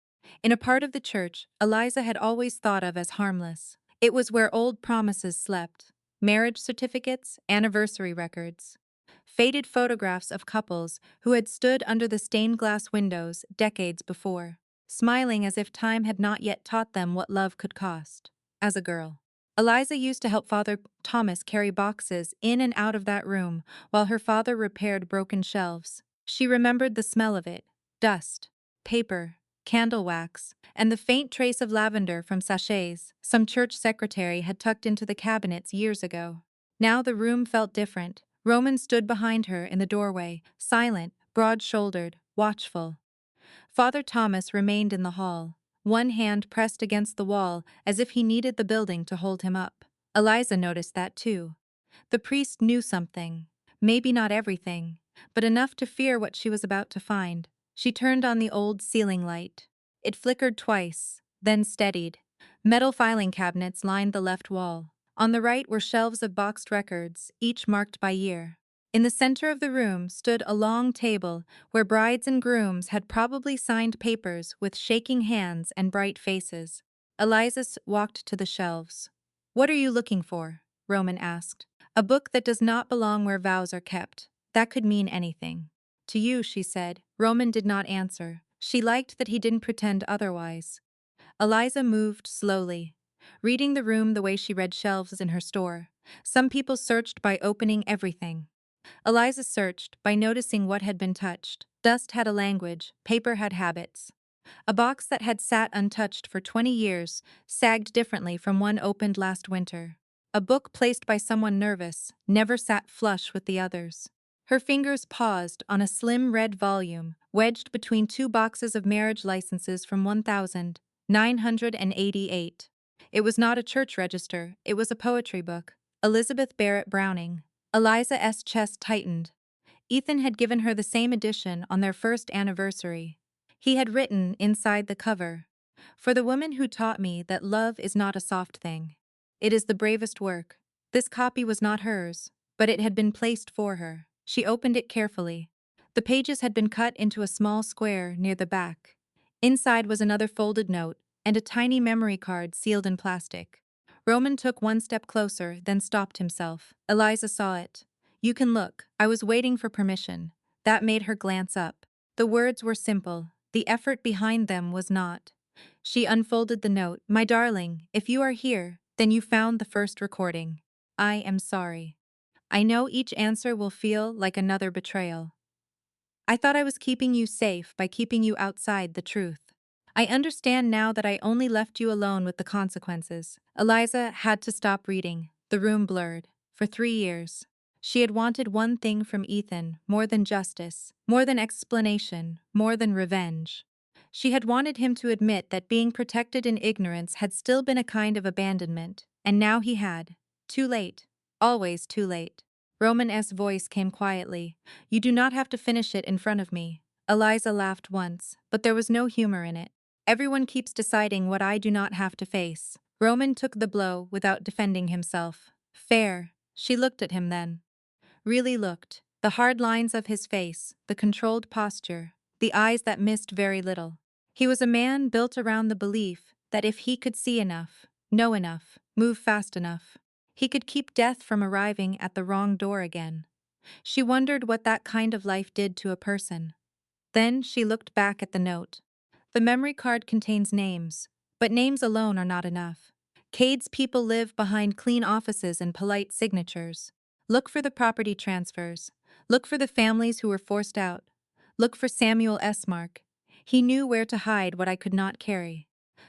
In a part of the church Eliza had always thought of as harmless. It was where old promises slept, marriage certificates, anniversary records, faded photographs of couples who had stood under the stained glass windows decades before, smiling as if time had not yet taught them what love could cost. As a girl, Eliza used to help Father Thomas carry boxes in and out of that room while her father repaired broken shelves. She remembered the smell of it: dust, paper, candle wax, and the faint trace of lavender from sachets some church secretary had tucked into the cabinets years ago. Now the room felt different. Roman stood behind her in the doorway, silent, broad-shouldered, watchful. Father Thomas remained in the hall, one hand pressed against the wall as if he needed the building to hold him up. Eliza noticed that too. The priest knew something, maybe not everything, but enough to fear what she was about to find. She turned on the old ceiling light. It flickered twice, then steadied. Metal filing cabinets lined the left wall. On the right were shelves of boxed records, each marked by year. In the center of the room stood a long table where brides and grooms had probably signed papers with shaking hands and bright faces. Eliza walked to the shelves. "What are you looking for?" Roman asked. "A book that does not belong where vows are kept." That could mean anything. "To you," she said. Roman did not answer. She liked that he didn't pretend otherwise. Eliza moved slowly, reading the room the way she read shelves in her store. Some people searched by opening everything. Eliza searched by noticing what had been touched. Dust had a language, paper had habits. A box that had sat untouched for 20 years sagged differently from one opened last winter. A book placed by someone nervous never sat flush with the others. Her fingers paused on a slim red volume wedged between two boxes of marriage licenses from 1988. It was not a church register, it was a poetry book. Elizabeth Barrett Browning. Eliza's chest tightened. Ethan had given her the same edition on their first anniversary. He had written inside the cover, "For the woman who taught me that love is not a soft thing. It is the bravest work." This copy was not hers, but it had been placed for her. She opened it carefully. The pages had been cut into a small square near the back. Inside was another folded note and a tiny memory card sealed in plastic. Roman took one step closer, then stopped himself. Eliza saw it. "You can look. I was waiting for permission." That made her glance up. The words were simple. The effort behind them was not. She unfolded the note. "My darling, if you are here, then you found the first recording. I am sorry. I know each answer will feel like another betrayal. I thought I was keeping you safe by keeping you outside the truth. I understand now that I only left you alone with the consequences." Eliza had to stop reading. The room blurred. For 3 years. She had wanted one thing from Ethan, more than justice, more than explanation, more than revenge. She had wanted him to admit that being protected in ignorance had still been a kind of abandonment, and now he had. Too late. Always too late. Roman's voice came quietly. "You do not have to finish it in front of me." Eliza laughed once, but there was no humor in it. "Everyone keeps deciding what I do not have to face." Roman took the blow without defending himself. "Fair." She looked at him then. Really looked. The hard lines of his face, the controlled posture, the eyes that missed very little. He was a man built around the belief that if he could see enough, know enough, move fast enough, he could keep death from arriving at the wrong door again. She wondered what that kind of life did to a person. Then she looked back at the note. The memory card contains names, but names alone are not enough. Cade's people live behind clean offices and polite signatures. Look for the property transfers. Look for the families who were forced out. Look for Samuel S. Mark. He knew where to hide what I could not carry.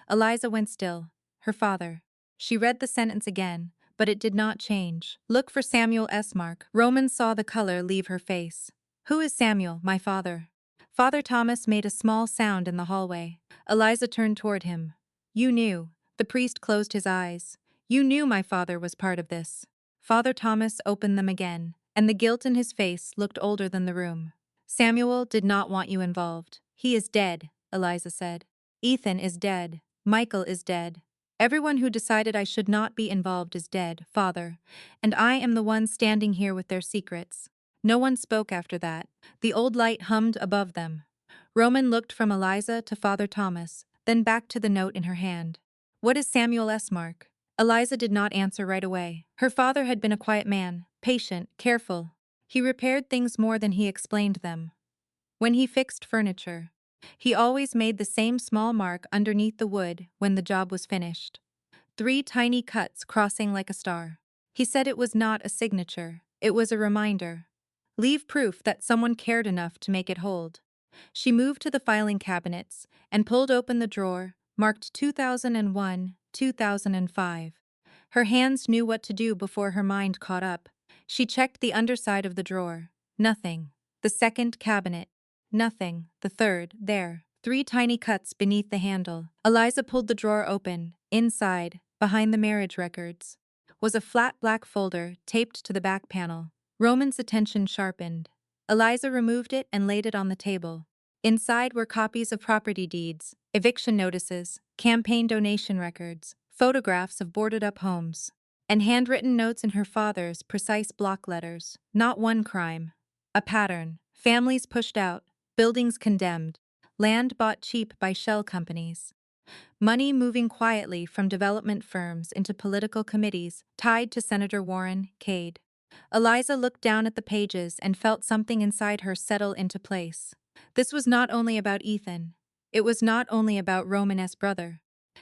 Eliza went still. Her father. She read the sentence again, but it did not change. Look for Samuel S. Mark. Roman saw the color leave her face. "Who is Samuel, my father?" Father Thomas made a small sound in the hallway. Eliza turned toward him. "You knew." The priest closed his eyes. "You knew my father was part of this." Father Thomas opened them again, and the guilt in his face looked older than the room. "Samuel did not want you involved. He is dead," Eliza said. "Ethan is dead. Michael is dead. Everyone who decided I should not be involved is dead, Father, and I am the one standing here with their secrets." No one spoke after that. The old light hummed above them. Roman looked from Eliza to Father Thomas, then back to the note in her hand. "What is Samuel S. Mark?" Eliza did not answer right away. Her father had been a quiet man, patient, careful. He repaired things more than he explained them. When he fixed furniture, he always made the same small mark underneath the wood when the job was finished. 3 tiny cuts crossing like a star. He said it was not a signature, it was a reminder. Leave proof that someone cared enough to make it hold. She moved to the filing cabinets and pulled open the drawer, marked 2001, 2005. Her hands knew what to do before her mind caught up. She checked the underside of the drawer. Nothing. The second cabinet. Nothing. The third, there. 3 tiny cuts beneath the handle. Eliza pulled the drawer open. Inside, behind the marriage records, was a flat black folder taped to the back panel. Roman's attention sharpened. Eliza removed it and laid it on the table. Inside were copies of property deeds, eviction notices, campaign donation records, photographs of boarded-up homes, and handwritten notes in her father's precise block letters. Not one crime. A pattern. Families pushed out, buildings condemned, land bought cheap by shell companies. Money moving quietly from development firms into political committees tied to Senator Warren Cade. Eliza looked down at the pages and felt something inside her settle into place. This was not only about Ethan. It was not only about Roman's brother.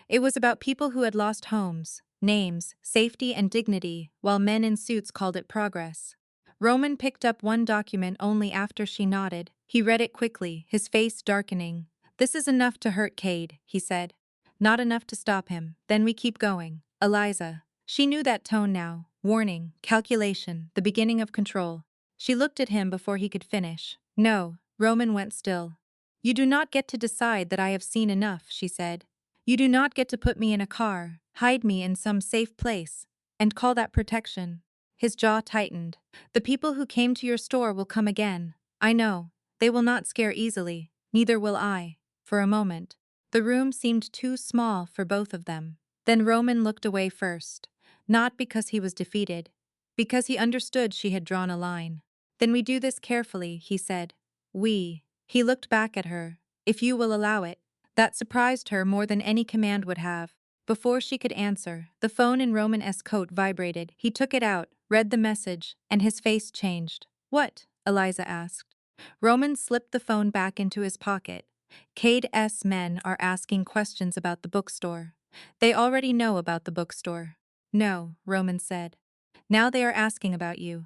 It was about people who had lost homes, names, safety, and dignity, while men in suits called it progress. Roman picked up one document only after she nodded. He read it quickly, his face darkening. "This is enough to hurt Cade," he said. "Not enough to stop him. Then we keep going." Eliza. She knew that tone now. Warning, calculation, the beginning of control. She looked at him before he could finish. "No." Roman went still. "You do not get to decide that I have seen enough," she said. "You do not get to put me in a car, hide me in some safe place, and call that protection." His jaw tightened. The people who came to your store will come again. I know. They will not scare easily. Neither will I. For a moment, the room seemed too small for both of them. Then Roman looked away first. Not because he was defeated. Because he understood she had drawn a line. Then we do this carefully, he said. We. He looked back at her. If you will allow it. That surprised her more than any command would have. Before she could answer, the phone in Roman's coat vibrated. He took it out, read the message, and his face changed. What? Eliza asked. Roman slipped the phone back into his pocket. Cade's men are asking questions about the bookstore. They already know about the bookstore. No, Roman said. Now they are asking about you.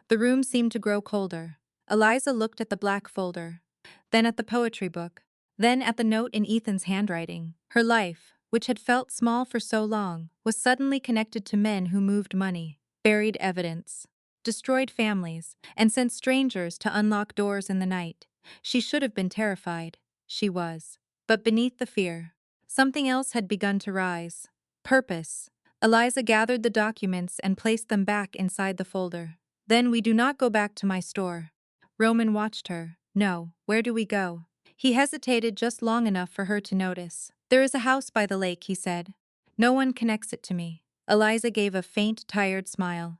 The room seemed to grow colder. Eliza looked at the black folder, then at the poetry book, then at the note in Ethan's handwriting. Her life, which had felt small for so long, was suddenly connected to men who moved money, buried evidence, destroyed families, and sent strangers to unlock doors in the night. She should have been terrified. She was. But beneath the fear, something else had begun to rise. Purpose. Eliza gathered the documents and placed them back inside the folder. Then we do not go back to my store. Roman watched her. No, where do we go? He hesitated just long enough for her to notice. There is a house by the lake, he said. No one connects it to me. Eliza gave a faint, tired smile.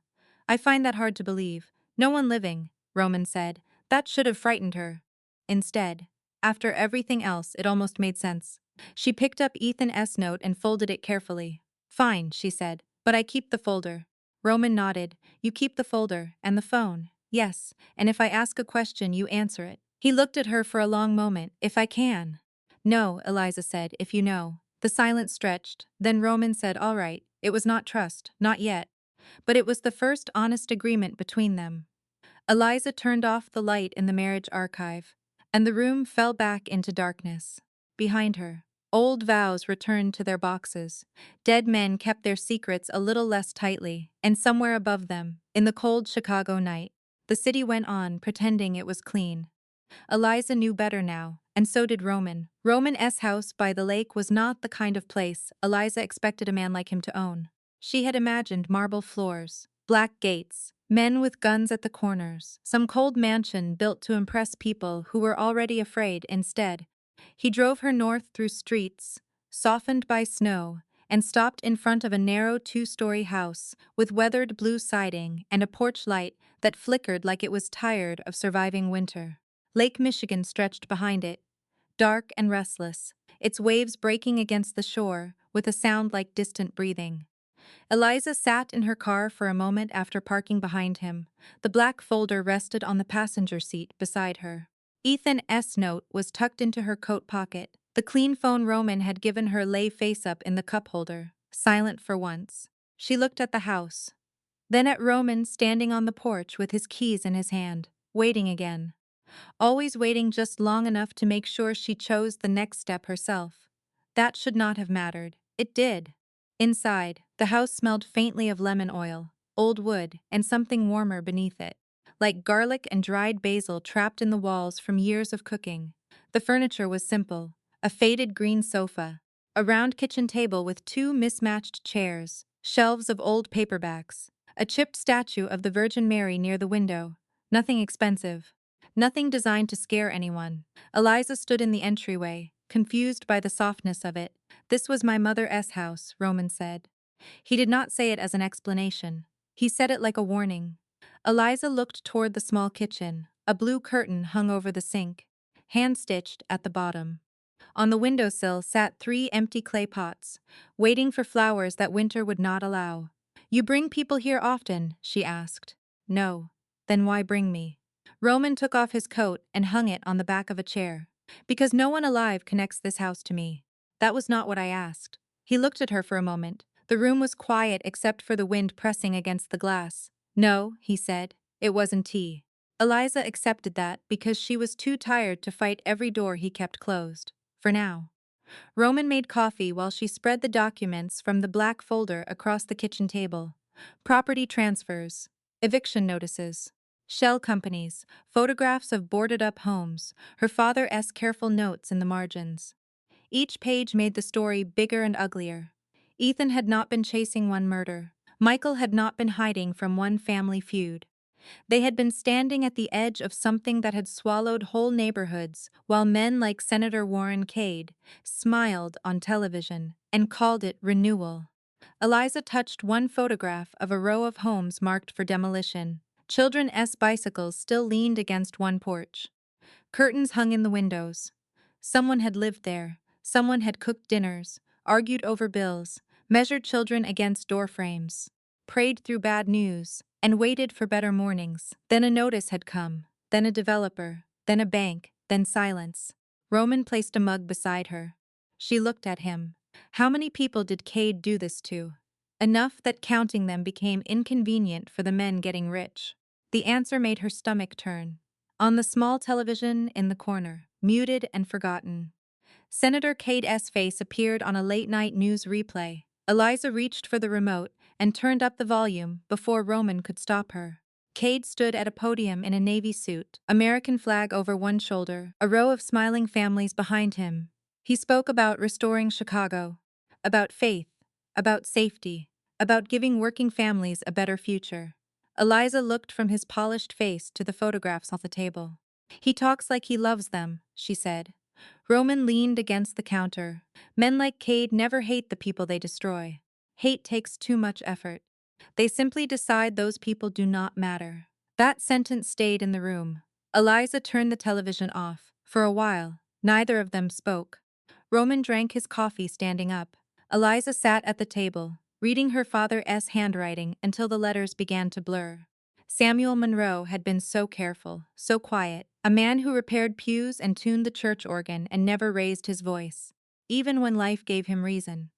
I find that hard to believe. No one living, Roman said. That should have frightened her. Instead, after everything else, it almost made sense. She picked up Ethan's note and folded it carefully. Fine, she said, but I keep the folder. Roman nodded. You keep the folder, and the phone. Yes, and if I ask a question, you answer it. He looked at her for a long moment. If I can. No, Eliza said, if you know. The silence stretched. Then Roman said, all right. It was not trust, not yet. But it was the first honest agreement between them. Eliza turned off the light in the marriage archive, and the room fell back into darkness. Behind her, old vows returned to their boxes. Dead men kept their secrets a little less tightly, and somewhere above them, in the cold Chicago night, the city went on, pretending it was clean. Eliza knew better now, and so did Roman. Roman's house by the lake was not the kind of place Eliza expected a man like him to own. She had imagined marble floors, black gates, men with guns at the corners, some cold mansion built to impress people who were already afraid. Instead, he drove her north through streets, softened by snow, and stopped in front of a narrow two-story house with weathered blue siding and a porch light that flickered like it was tired of surviving winter. Lake Michigan stretched behind it, dark and restless, its waves breaking against the shore with a sound like distant breathing. Eliza sat in her car for a moment after parking behind him. The black folder rested on the passenger seat beside her. Ethan's note was tucked into her coat pocket. The clean phone Roman had given her lay face up in the cup holder, silent for once. She looked at the house, then at Roman standing on the porch with his keys in his hand, waiting again. Always waiting just long enough to make sure she chose the next step herself. That should not have mattered. It did. Inside, the house smelled faintly of lemon oil, old wood, and something warmer beneath it, like garlic and dried basil trapped in the walls from years of cooking. The furniture was simple, a faded green sofa, a round kitchen table with two mismatched chairs, shelves of old paperbacks, a chipped statue of the Virgin Mary near the window. Nothing expensive. Nothing designed to scare anyone. Eliza stood in the entryway, confused by the softness of it. This was my mother's house, Roman said. He did not say it as an explanation. He said it like a warning. Eliza looked toward the small kitchen. A blue curtain hung over the sink, hand-stitched at the bottom. On the windowsill sat 3 empty clay pots, waiting for flowers that winter would not allow. You bring people here often, she asked. No. Then why bring me? Roman took off his coat and hung it on the back of a chair. Because no one alive connects this house to me. That was not what I asked. He looked at her for a moment. The room was quiet except for the wind pressing against the glass. No, he said. It wasn't tea. Eliza accepted that because she was too tired to fight every door he kept closed. For now. Roman made coffee while she spread the documents from the black folder across the kitchen table. Property transfers, eviction notices, shell companies, photographs of boarded-up homes, her father's careful notes in the margins. Each page made the story bigger and uglier. Ethan had not been chasing one murder. Michael had not been hiding from one family feud. They had been standing at the edge of something that had swallowed whole neighborhoods, while men like Senator Warren Cade smiled on television and called it renewal. Eliza touched one photograph of a row of homes marked for demolition. Children's bicycles still leaned against one porch. Curtains hung in the windows. Someone had lived there. Someone had cooked dinners, argued over bills, measured children against door frames, prayed through bad news, and waited for better mornings. Then a notice had come, then a developer, then a bank, then silence. Roman placed a mug beside her. She looked at him. How many people did Cade do this to? Enough that counting them became inconvenient for the men getting rich. The answer made her stomach turn. On the small television in the corner, muted and forgotten, Senator Cade's face appeared on a late-night news replay. Eliza reached for the remote and turned up the volume before Roman could stop her. Cade stood at a podium in a navy suit, American flag over one shoulder, a row of smiling families behind him. He spoke about restoring Chicago, about faith, about safety, about giving working families a better future. Eliza looked from his polished face to the photographs on the table. "He talks like he loves them," she said. Roman leaned against the counter. "Men like Cade never hate the people they destroy. Hate takes too much effort. They simply decide those people do not matter." That sentence stayed in the room. Eliza turned the television off. For a while, neither of them spoke. Roman drank his coffee standing up. Eliza sat at the table, reading her father's handwriting until the letters began to blur. Samuel Monroe had been so careful, so quiet, a man who repaired pews and tuned the church organ and never raised his voice, even when life gave him reason.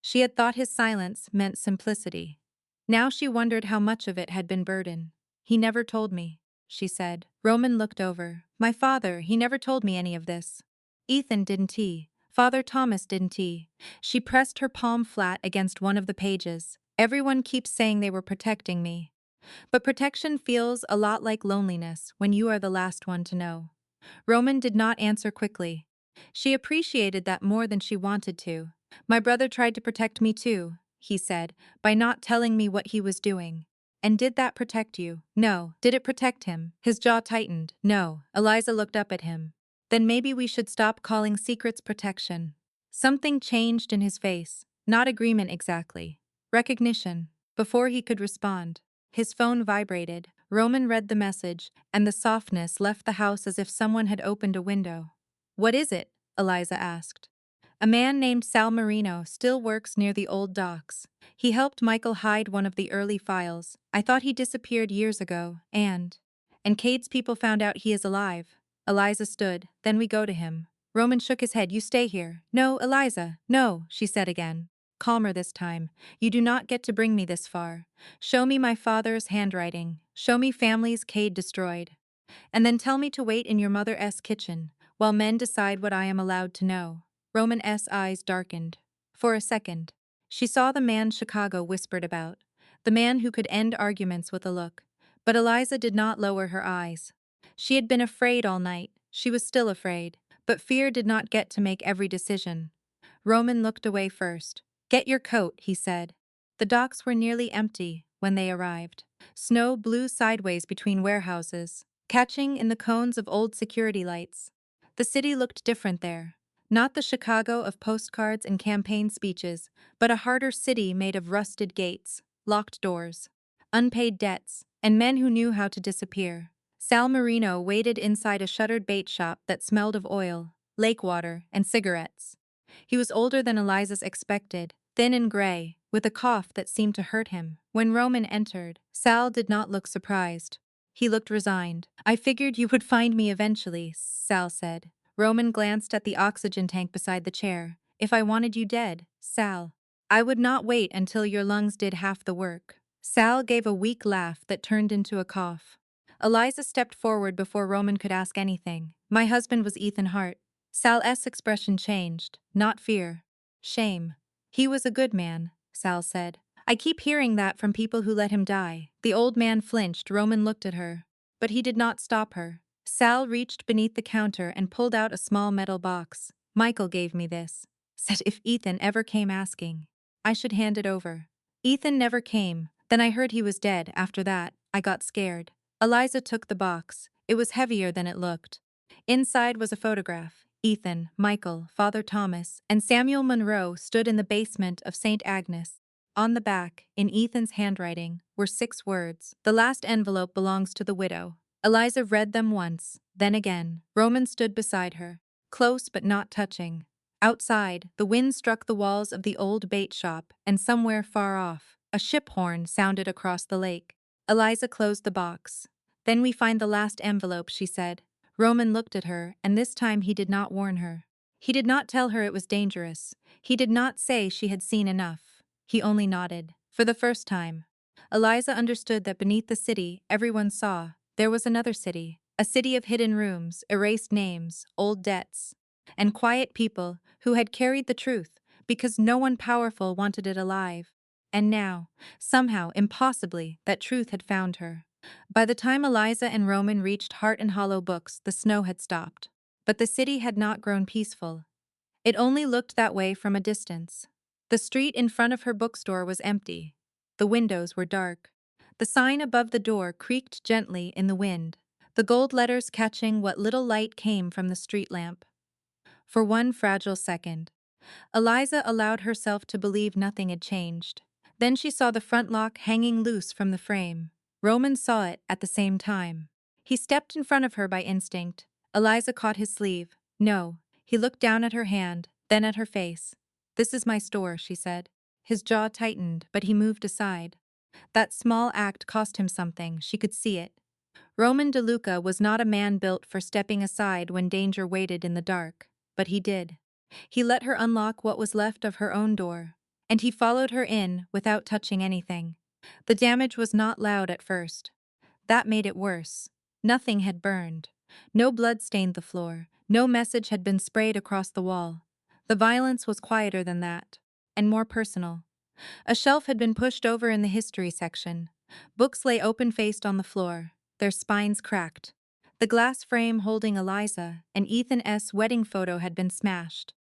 She had thought his silence meant simplicity. Now she wondered how much of it had been burden. "He never told me," she said. Roman looked over. "My father, he never told me any of this. Ethan didn't he? Father Thomas didn't he?" She pressed her palm flat against one of the pages. "Everyone keeps saying they were protecting me. But protection feels a lot like loneliness when you are the last one to know." Roman did not answer quickly. She appreciated that more than she wanted to. "My brother tried to protect me too," he said, "by not telling me what he was doing." "And did that protect you?" "No." "Did it protect him?" His jaw tightened. "No." Eliza looked up at him. "Then maybe we should stop calling secrets protection." Something changed in his face. Not agreement exactly. Recognition. Before he could respond, his phone vibrated. Roman read the message, and the softness left the house as if someone had opened a window. "What is it?" Eliza asked. "A man named Sal Marino still works near the old docks. He helped Michael hide one of the early files. I thought he disappeared years ago, and Cade's people found out he is alive." Eliza stood. "Then we go to him." Roman shook his head. "You stay here." "No, Eliza, no," she said again. Calmer this time. "You do not get to bring me this far. Show me my father's handwriting. Show me families Cade destroyed. And then tell me to wait in your mother's kitchen, while men decide what I am allowed to know." Roman's eyes darkened. For a second, she saw the man Chicago whispered about, the man who could end arguments with a look. But Eliza did not lower her eyes. She had been afraid all night. She was still afraid. But fear did not get to make every decision. Roman looked away first. "Get your coat," he said. The docks were nearly empty when they arrived. Snow blew sideways between warehouses, catching in the cones of old security lights. The city looked different there. Not the Chicago of postcards and campaign speeches, but a harder city made of rusted gates, locked doors, unpaid debts, and men who knew how to disappear. Sal Marino waited inside a shuttered bait shop that smelled of oil, lake water, and cigarettes. He was older than Eliza's expected, thin and gray, with a cough that seemed to hurt him. When Roman entered, Sal did not look surprised. He looked resigned. "I figured you would find me eventually," Sal said. Roman glanced at the oxygen tank beside the chair. "If I wanted you dead, Sal, I would not wait until your lungs did half the work." Sal gave a weak laugh that turned into a cough. Eliza stepped forward before Roman could ask anything. "My husband was Ethan Hart." Sal's expression changed, not fear. Shame. "He was a good man," Sal said. "I keep hearing that from people who let him die." The old man flinched. Roman looked at her. But he did not stop her. Sal reached beneath the counter and pulled out a small metal box. "Michael gave me this. Said if Ethan ever came asking, I should hand it over." "Ethan never came," Then I heard he was dead. After that, I got scared. Eliza took the box. It was heavier than it looked. Inside was a photograph. Ethan, Michael, Father Thomas, and Samuel Monroe stood in the basement of St. Agnes. On the back, in Ethan's handwriting, were 6 words. The last envelope belongs to the widow. Eliza read them once, then again. Roman stood beside her, close but not touching. Outside, the wind struck the walls of the old bait shop, and somewhere far off, a ship horn sounded across the lake. Eliza closed the box. Then we find the last envelope, she said. Roman looked at her, and this time he did not warn her. He did not tell her it was dangerous. He did not say she had seen enough. He only nodded. For the first time, Eliza understood that beneath the city everyone saw, there was another city. A city of hidden rooms, erased names, old debts, and quiet people who had carried the truth because no one powerful wanted it alive. And now, somehow, impossibly, that truth had found her. By the time Eliza and Roman reached Heart and Hollow Books, the snow had stopped. But the city had not grown peaceful. It only looked that way from a distance. The street in front of her bookstore was empty. The windows were dark. The sign above the door creaked gently in the wind, the gold letters catching what little light came from the street lamp. For one fragile second, Eliza allowed herself to believe nothing had changed. Then she saw the front lock hanging loose from the frame. Roman saw it at the same time. He stepped in front of her by instinct. Eliza caught his sleeve. No. He looked down at her hand, then at her face. "This is my store," she said. His jaw tightened, but he moved aside. That small act cost him something, she could see it. Roman DeLuca was not a man built for stepping aside when danger waited in the dark, but he did. He let her unlock what was left of her own door, and he followed her in without touching anything. The damage was not loud at first. That made it worse. Nothing had burned. No blood stained the floor. No message had been sprayed across the wall. The violence was quieter than that, and more personal. A shelf had been pushed over in the history section. Books lay open-faced on the floor, their spines cracked. The glass frame holding Eliza and Ethan S. wedding photo had been smashed.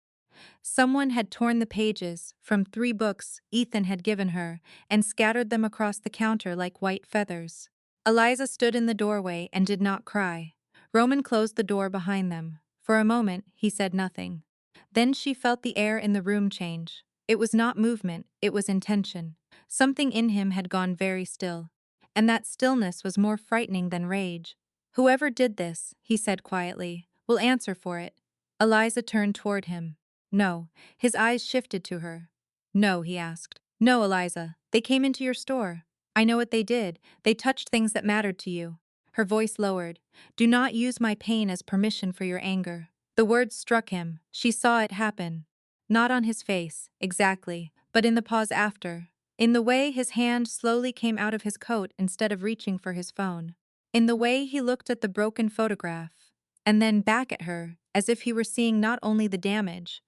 Someone had torn the pages from 3 books Ethan had given her and scattered them across the counter like white feathers. Eliza stood in the doorway and did not cry. Roman closed the door behind them. For a moment, he said nothing. Then she felt the air in the room change. It was not movement, it was intention. Something in him had gone very still. And that stillness was more frightening than rage. "Whoever did this," he said quietly, "will answer for it." Eliza turned toward him. No. His eyes shifted to her. "No," he asked. "No, Eliza. They came into your store. I know what they did. They touched things that mattered to you." Her voice lowered. "Do not use my pain as permission for your anger." The words struck him. She saw it happen. Not on his face, exactly, but in the pause after. In the way his hand slowly came out of his coat instead of reaching for his phone. In the way he looked at the broken photograph, and then back at her, as if he were seeing not only the damage,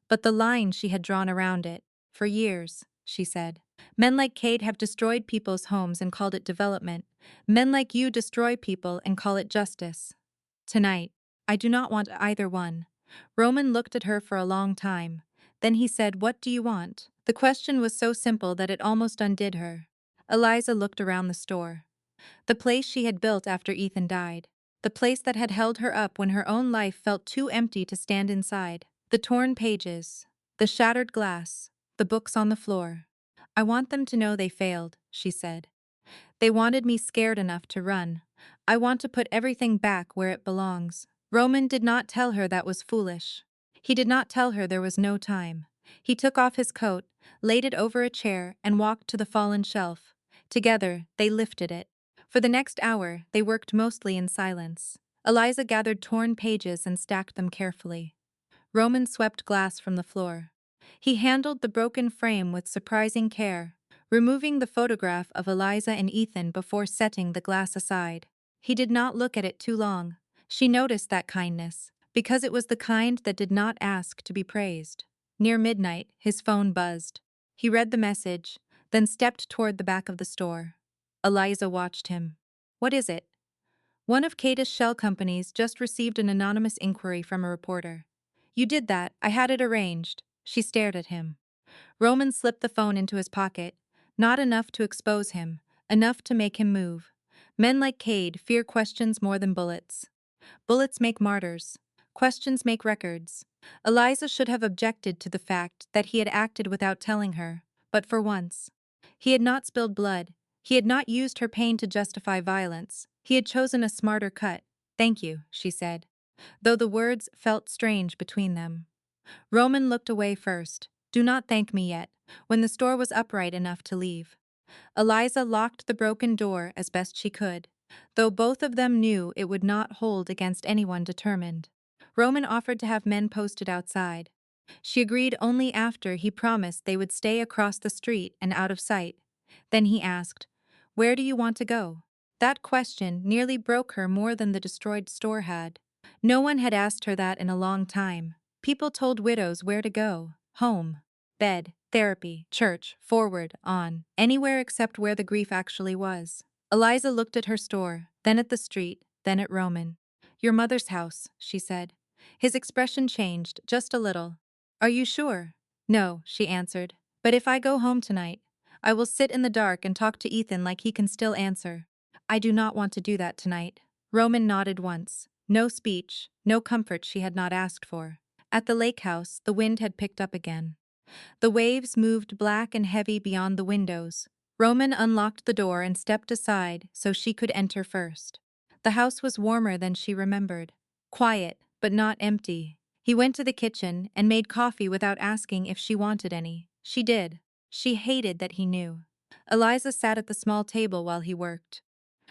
but the line she had drawn around it. "For years," she said. "Men like Kate have destroyed people's homes and called it development. Men like you destroy people and call it justice. Tonight, I do not want either one." Roman looked at her for a long time. Then he said, "What do you want?" The question was so simple that it almost undid her. Eliza looked around the store. The place she had built after Ethan died. The place that had held her up when her own life felt too empty to stand inside. The torn pages, the shattered glass, the books on the floor. "I want them to know they failed," she said. "They wanted me scared enough to run. I want to put everything back where it belongs." Roman did not tell her that was foolish. He did not tell her there was no time. He took off his coat, laid it over a chair, and walked to the fallen shelf. Together, they lifted it. For the next hour, they worked mostly in silence. Eliza gathered torn pages and stacked them carefully. Roman swept glass from the floor. He handled the broken frame with surprising care, removing the photograph of Eliza and Ethan before setting the glass aside. He did not look at it too long. She noticed that kindness, because it was the kind that did not ask to be praised. Near midnight, his phone buzzed. He read the message, then stepped toward the back of the store. Eliza watched him. "What is it?" "One of Kata's shell companies just received an anonymous inquiry from a reporter." "You did that, I had it arranged." She stared at him. Roman slipped the phone into his pocket. Not enough to expose him, enough to make him move. Men like Cade fear questions more than bullets. Bullets make martyrs. Questions make records. Eliza should have objected to the fact that he had acted without telling her, but for once. He had not spilled blood. He had not used her pain to justify violence. He had chosen a smarter cut. "Thank you," she said, though the words felt strange between them. Roman looked away first. "Do not thank me yet," when the store was upright enough to leave. Eliza locked the broken door as best she could, though both of them knew it would not hold against anyone determined. Roman offered to have men posted outside. She agreed only after he promised they would stay across the street and out of sight. Then he asked, "Where do you want to go?" That question nearly broke her more than the destroyed store had. No one had asked her that in a long time. People told widows where to go: home, bed, therapy, church, forward, on, anywhere except where the grief actually was. Eliza looked at her store, then at the street, then at Roman. "Your mother's house," she said. His expression changed, just a little. "Are you sure?" "No," she answered. "But if I go home tonight, I will sit in the dark and talk to Ethan like he can still answer." "I do not want to do that tonight." Roman nodded once. No speech, no comfort she had not asked for. At the lake house, the wind had picked up again. The waves moved black and heavy beyond the windows. Roman unlocked the door and stepped aside so she could enter first. The house was warmer than she remembered. Quiet, but not empty. He went to the kitchen and made coffee without asking if she wanted any. She did. She hated that he knew. Eliza sat at the small table while he worked.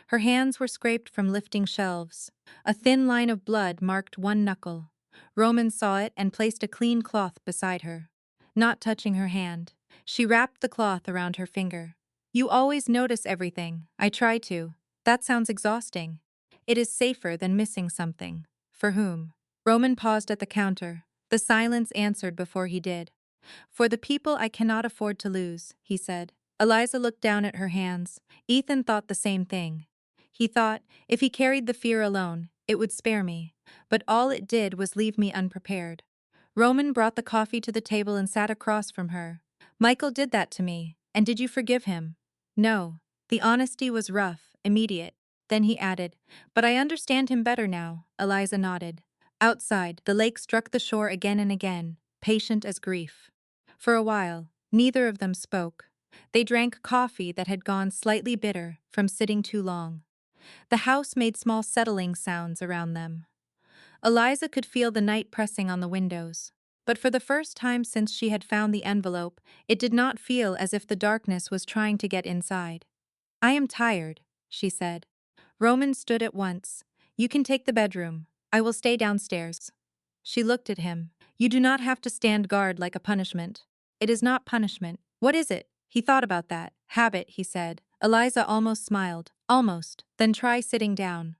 Her hands were scraped from lifting shelves. A thin line of blood marked one knuckle. Roman saw it and placed a clean cloth beside her. Not touching her hand, she wrapped the cloth around her finger. "You always notice everything." "I try to." "That sounds exhausting." "It is safer than missing something." "For whom?" Roman paused at the counter. The silence answered before he did. "For the people I cannot afford to lose," he said. Eliza looked down at her hands. Ethan thought the same thing. He thought, if he carried the fear alone, it would spare me. But all it did was leave me unprepared. Roman brought the coffee to the table and sat across from her. "Michael did that to me, and did you forgive him?" "No." The honesty was rough, immediate. Then he added, "But I understand him better now." Eliza nodded. Outside, the lake struck the shore again and again, patient as grief. For a while, neither of them spoke. They drank coffee that had gone slightly bitter from sitting too long. The house made small settling sounds around them. Eliza could feel the night pressing on the windows. But for the first time since she had found the envelope, it did not feel as if the darkness was trying to get inside. "I am tired," she said. Roman stood at once. "You can take the bedroom. I will stay downstairs." She looked at him. "You do not have to stand guard like a punishment." "It is not punishment." "What is it?" He thought about that. "Habit," he said. Eliza almost smiled. "Almost. Then try sitting down."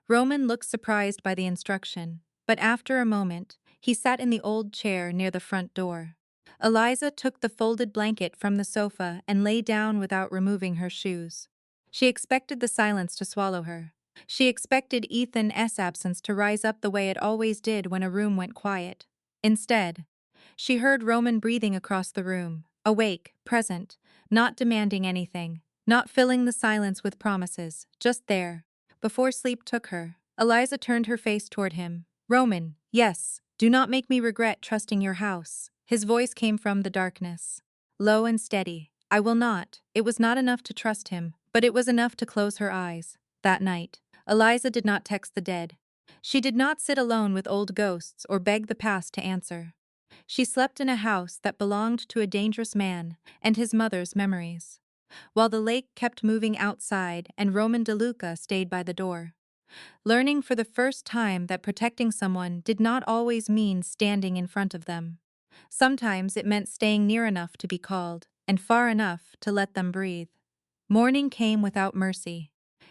Roman looked surprised by the instruction, but after a moment, he sat in the old chair near the front door. Eliza took the folded blanket from the sofa and lay down without removing her shoes. She expected the silence to swallow her. She expected Ethan's absence to rise up the way it always did when a room went quiet. Instead, she heard Roman breathing across the room, awake, present, not demanding anything, not filling the silence with promises, just there. Before sleep took her, Eliza turned her face toward him. "Roman, yes, do not make me regret trusting your house." His voice came from the darkness, low and steady. "I will not." It was not enough to trust him, but it was enough to close her eyes. That night, Eliza did not text the dead. She did not sit alone with old ghosts or beg the past to answer. She slept in a house that belonged to a dangerous man and his mother's memories, while the lake kept moving outside and Roman DeLuca stayed by the door. Learning for the first time that protecting someone did not always mean standing in front of them. Sometimes it meant staying near enough to be called, and far enough to let them breathe. Morning came without mercy.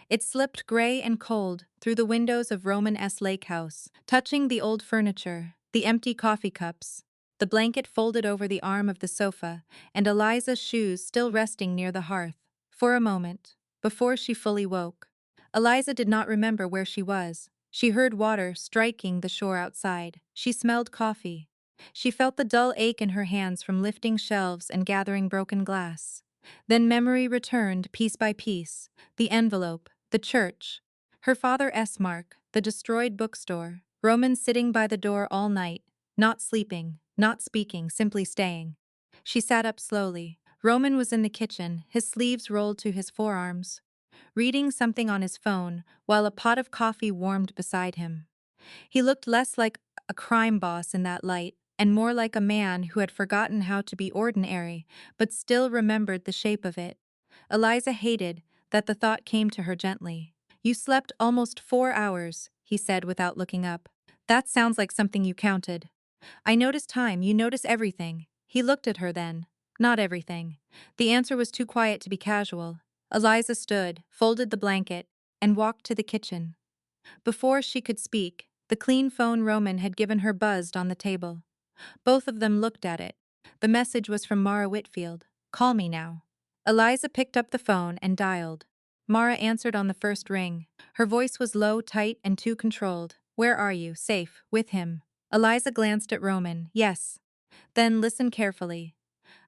It slipped gray and cold through the windows of Roman lake house, touching the old furniture, the empty coffee cups, the blanket folded over the arm of the sofa, and Eliza's shoes still resting near the hearth. For a moment, before she fully woke, Eliza did not remember where she was. She heard water striking the shore outside. She smelled coffee. She felt the dull ache in her hands from lifting shelves and gathering broken glass. Then memory returned piece by piece: the envelope, the church, her father's mark, the destroyed bookstore, Roman sitting by the door all night, not sleeping, not speaking, simply staying. She sat up slowly. Roman was in the kitchen, his sleeves rolled to his forearms, reading something on his phone while a pot of coffee warmed beside him. He looked less like a crime boss in that light, and more like a man who had forgotten how to be ordinary, but still remembered the shape of it. Eliza hated that the thought came to her gently. "You slept almost 4 hours," he said without looking up. "That sounds like something you counted." "I notice time, you notice everything." He looked at her then. "Not everything." The answer was too quiet to be casual. Eliza stood, folded the blanket, and walked to the kitchen. Before she could speak, the clean phone Roman had given her buzzed on the table. Both of them looked at it. The message was from Mara Whitfield. "Call me now." Eliza picked up the phone and dialed. Mara answered on the first ring. Her voice was low, tight, and too controlled. "Where are you? Safe. With him." Eliza glanced at Roman. "Yes." "Then listen carefully.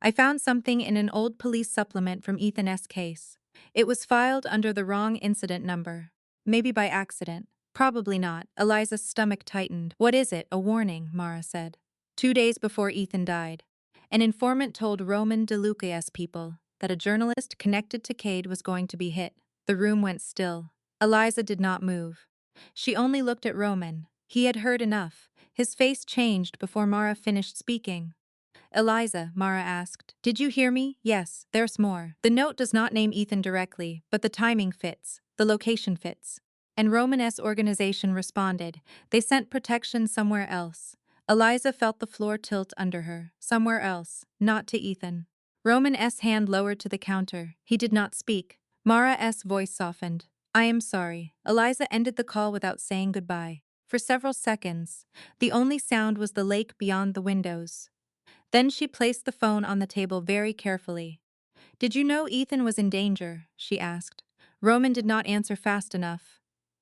I found something in an old police supplement from Ethan's case. It was filed under the wrong incident number. Maybe by accident. Probably not." Eliza's stomach tightened. "What is it? A warning," Mara said. 2 days before Ethan died, an informant told Roman DeLuca's people that a journalist connected to Cade was going to be hit. The room went still. Eliza did not move. She only looked at Roman. He had heard enough. His face changed before Mara finished speaking. "Eliza," Mara asked, "did you hear me?" "Yes, there's more. The note does not name Ethan directly, but the timing fits, the location fits." And Roman's organization responded. They sent protection somewhere else. Eliza felt the floor tilt under her. Somewhere else, not to Ethan. Roman's hand lowered to the counter. He did not speak. Mara's voice softened. "I am sorry." Eliza ended the call without saying goodbye. For several seconds, the only sound was the lake beyond the windows. Then she placed the phone on the table very carefully. "Did you know Ethan was in danger?" she asked. Roman did not answer fast enough.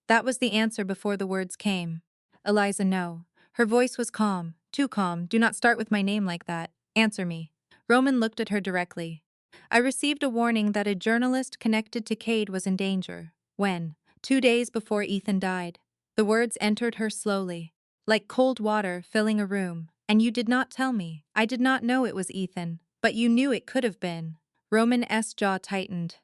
That was the answer before the words came. "Eliza, no." Her voice was calm, too calm. "Do not start with my name like that. Answer me." Roman looked at her directly. "I received a warning that a journalist connected to Cade was in danger." "When?" "2 days before Ethan died." The words entered her slowly, like cold water filling a room. "And you did not tell me." "I did not know it was Ethan." "But you knew it could have been." Roman's jaw tightened.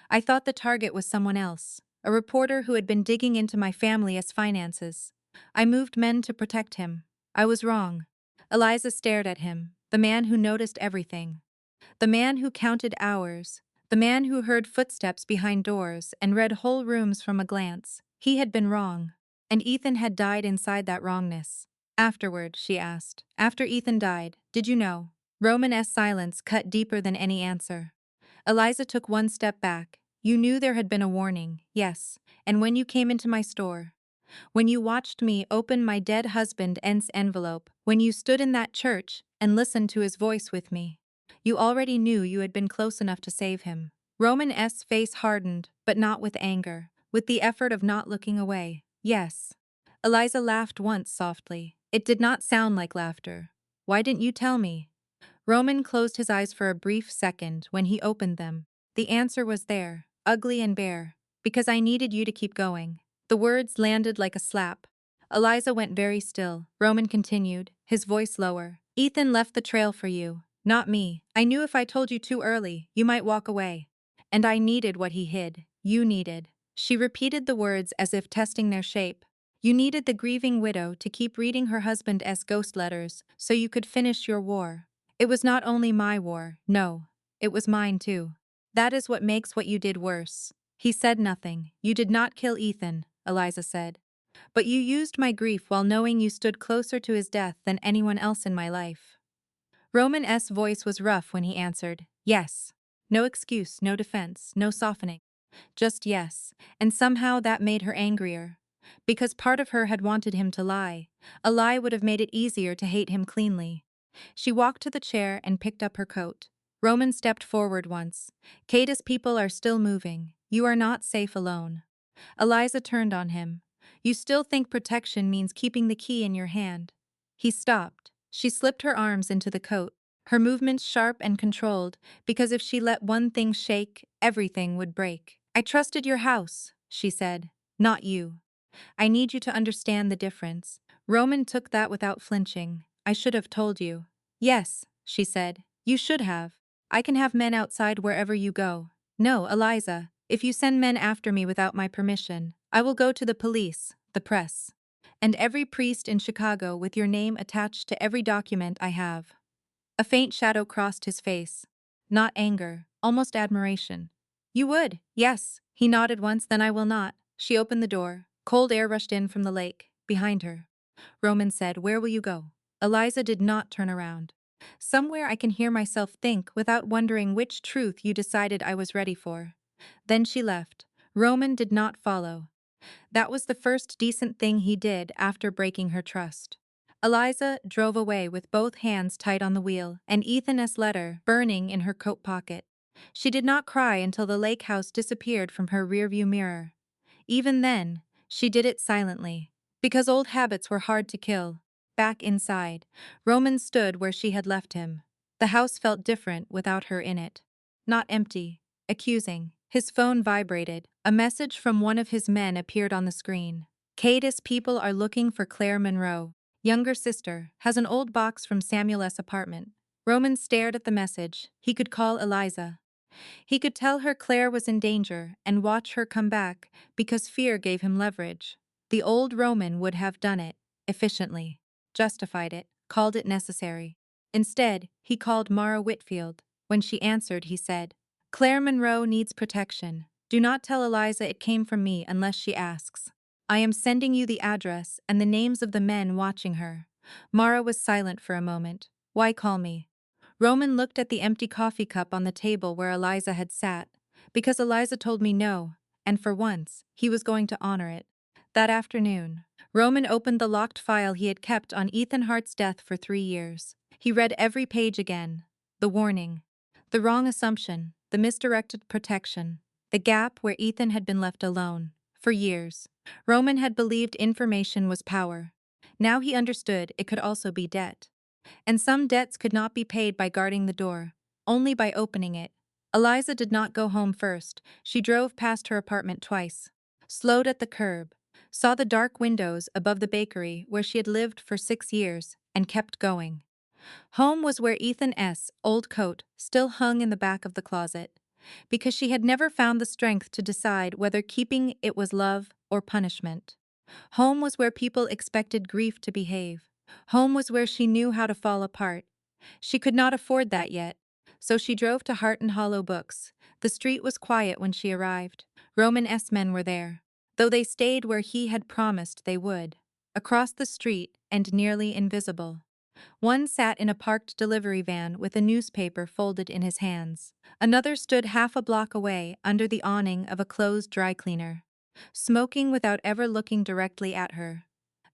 "I thought the target was someone else. A reporter who had been digging into my family's finances. I moved men to protect him. I was wrong." Eliza stared at him. The man who noticed everything. The man who counted hours. The man who heard footsteps behind doors and read whole rooms from a glance. He had been wrong. And Ethan had died inside that wrongness. "Afterward," she asked. "After Ethan died, did you know?" Roman's silence cut deeper than any answer. Eliza took one step back. "You knew there had been a warning." "Yes. And when you came into my store, when you watched me open my dead husband's envelope, when you stood in that church and listened to his voice with me, you already knew you had been close enough to save him." Roman's face hardened, but not with anger, with the effort of not looking away. "Yes." Eliza laughed once softly. It did not sound like laughter. "Why didn't you tell me?" Roman closed his eyes for a brief second. When he opened them, the answer was there, ugly and bare. "Because I needed you to keep going." The words landed like a slap. Eliza went very still. Roman continued, his voice lower. "Ethan left the trail for you, not me. I knew if I told you too early, you might walk away. And I needed what he hid. You needed." She repeated the words as if testing their shape. "You needed the grieving widow to keep reading her husband's ghost letters so you could finish your war. It was not only my war, no, it was mine too. That is what makes what you did worse." He said nothing. "You did not kill Ethan," Eliza said. "But you used my grief while knowing you stood closer to his death than anyone else in my life." Roman's voice was rough when he answered, "Yes." No excuse, no defense, no softening. Just yes, and somehow that made her angrier. Because part of her had wanted him to lie. A lie would have made it easier to hate him cleanly. She walked to the chair and picked up her coat. Roman stepped forward once. "Cade's people are still moving. You are not safe alone." Eliza turned on him. "You still think protection means keeping the key in your hand." He stopped. She slipped her arms into the coat. her movements sharp and controlled, because if she let one thing shake, everything would break. "I trusted your house," she said, "not you. I need you to understand the difference." Roman took that without flinching. "I should have told you." "Yes," she said, "you should have. I can have men outside wherever you go." "No, Eliza, if you send men after me without my permission, I will go to the police, the press, and every priest in Chicago with your name attached to every document I have." A faint shadow crossed his face. Not anger, almost admiration. "You would, yes." He nodded once, "Then I will not." She opened the door. Cold air rushed in from the lake, behind her. Roman said, "Where will you go?" Eliza did not turn around. "Somewhere I can hear myself think without wondering which truth you decided I was ready for." Then she left. Roman did not follow. That was the first decent thing he did after breaking her trust. Eliza drove away with both hands tight on the wheel, and Ethan's letter burning in her coat pocket. She did not cry until the lake house disappeared from her rearview mirror. Even then, she did it silently, because old habits were hard to kill. Back inside, Roman stood where she had left him. The house felt different without her in it. Not empty, accusing. His phone vibrated. A message from one of his men appeared on the screen. "Cadis people are looking for Claire Monroe. Younger sister, has an old box from Samuel S. apartment." Roman stared at the message. He could call Eliza. He could tell her Claire was in danger and watch her come back, because fear gave him leverage. The old Roman would have done it, efficiently, justified it, called it necessary. Instead, he called Mara Whitfield. When she answered, he said, "Claire Monroe needs protection. Do not tell Eliza it came from me unless she asks. I am sending you the address and the names of the men watching her." Mara was silent for a moment. "Why call me?" Roman looked at the empty coffee cup on the table where Eliza had sat. "Because Eliza told me no, and for once, he was going to honor it." That afternoon, Roman opened the locked file he had kept on Ethan Hart's death for 3 years. He read every page again. The warning, the wrong assumption, the misdirected protection, the gap where Ethan had been left alone. For years, Roman had believed information was power. Now he understood it could also be debt. And some debts could not be paid by guarding the door, only by opening it. Eliza did not go home first. She drove past her apartment twice, slowed at the curb, saw the dark windows above the bakery where she had lived for 6 years, and kept going. Home was where Ethan's old coat still hung in the back of the closet, because she had never found the strength to decide whether keeping it was love or punishment. Home was where people expected grief to behave. Home was where she knew how to fall apart. She could not afford that yet, so she drove to Heart and Hollow Books. The street was quiet when she arrived. Roman's men were there, though they stayed where he had promised they would, across the street and nearly invisible. One sat in a parked delivery van with a newspaper folded in his hands. Another stood half a block away under the awning of a closed dry cleaner, smoking without ever looking directly at her.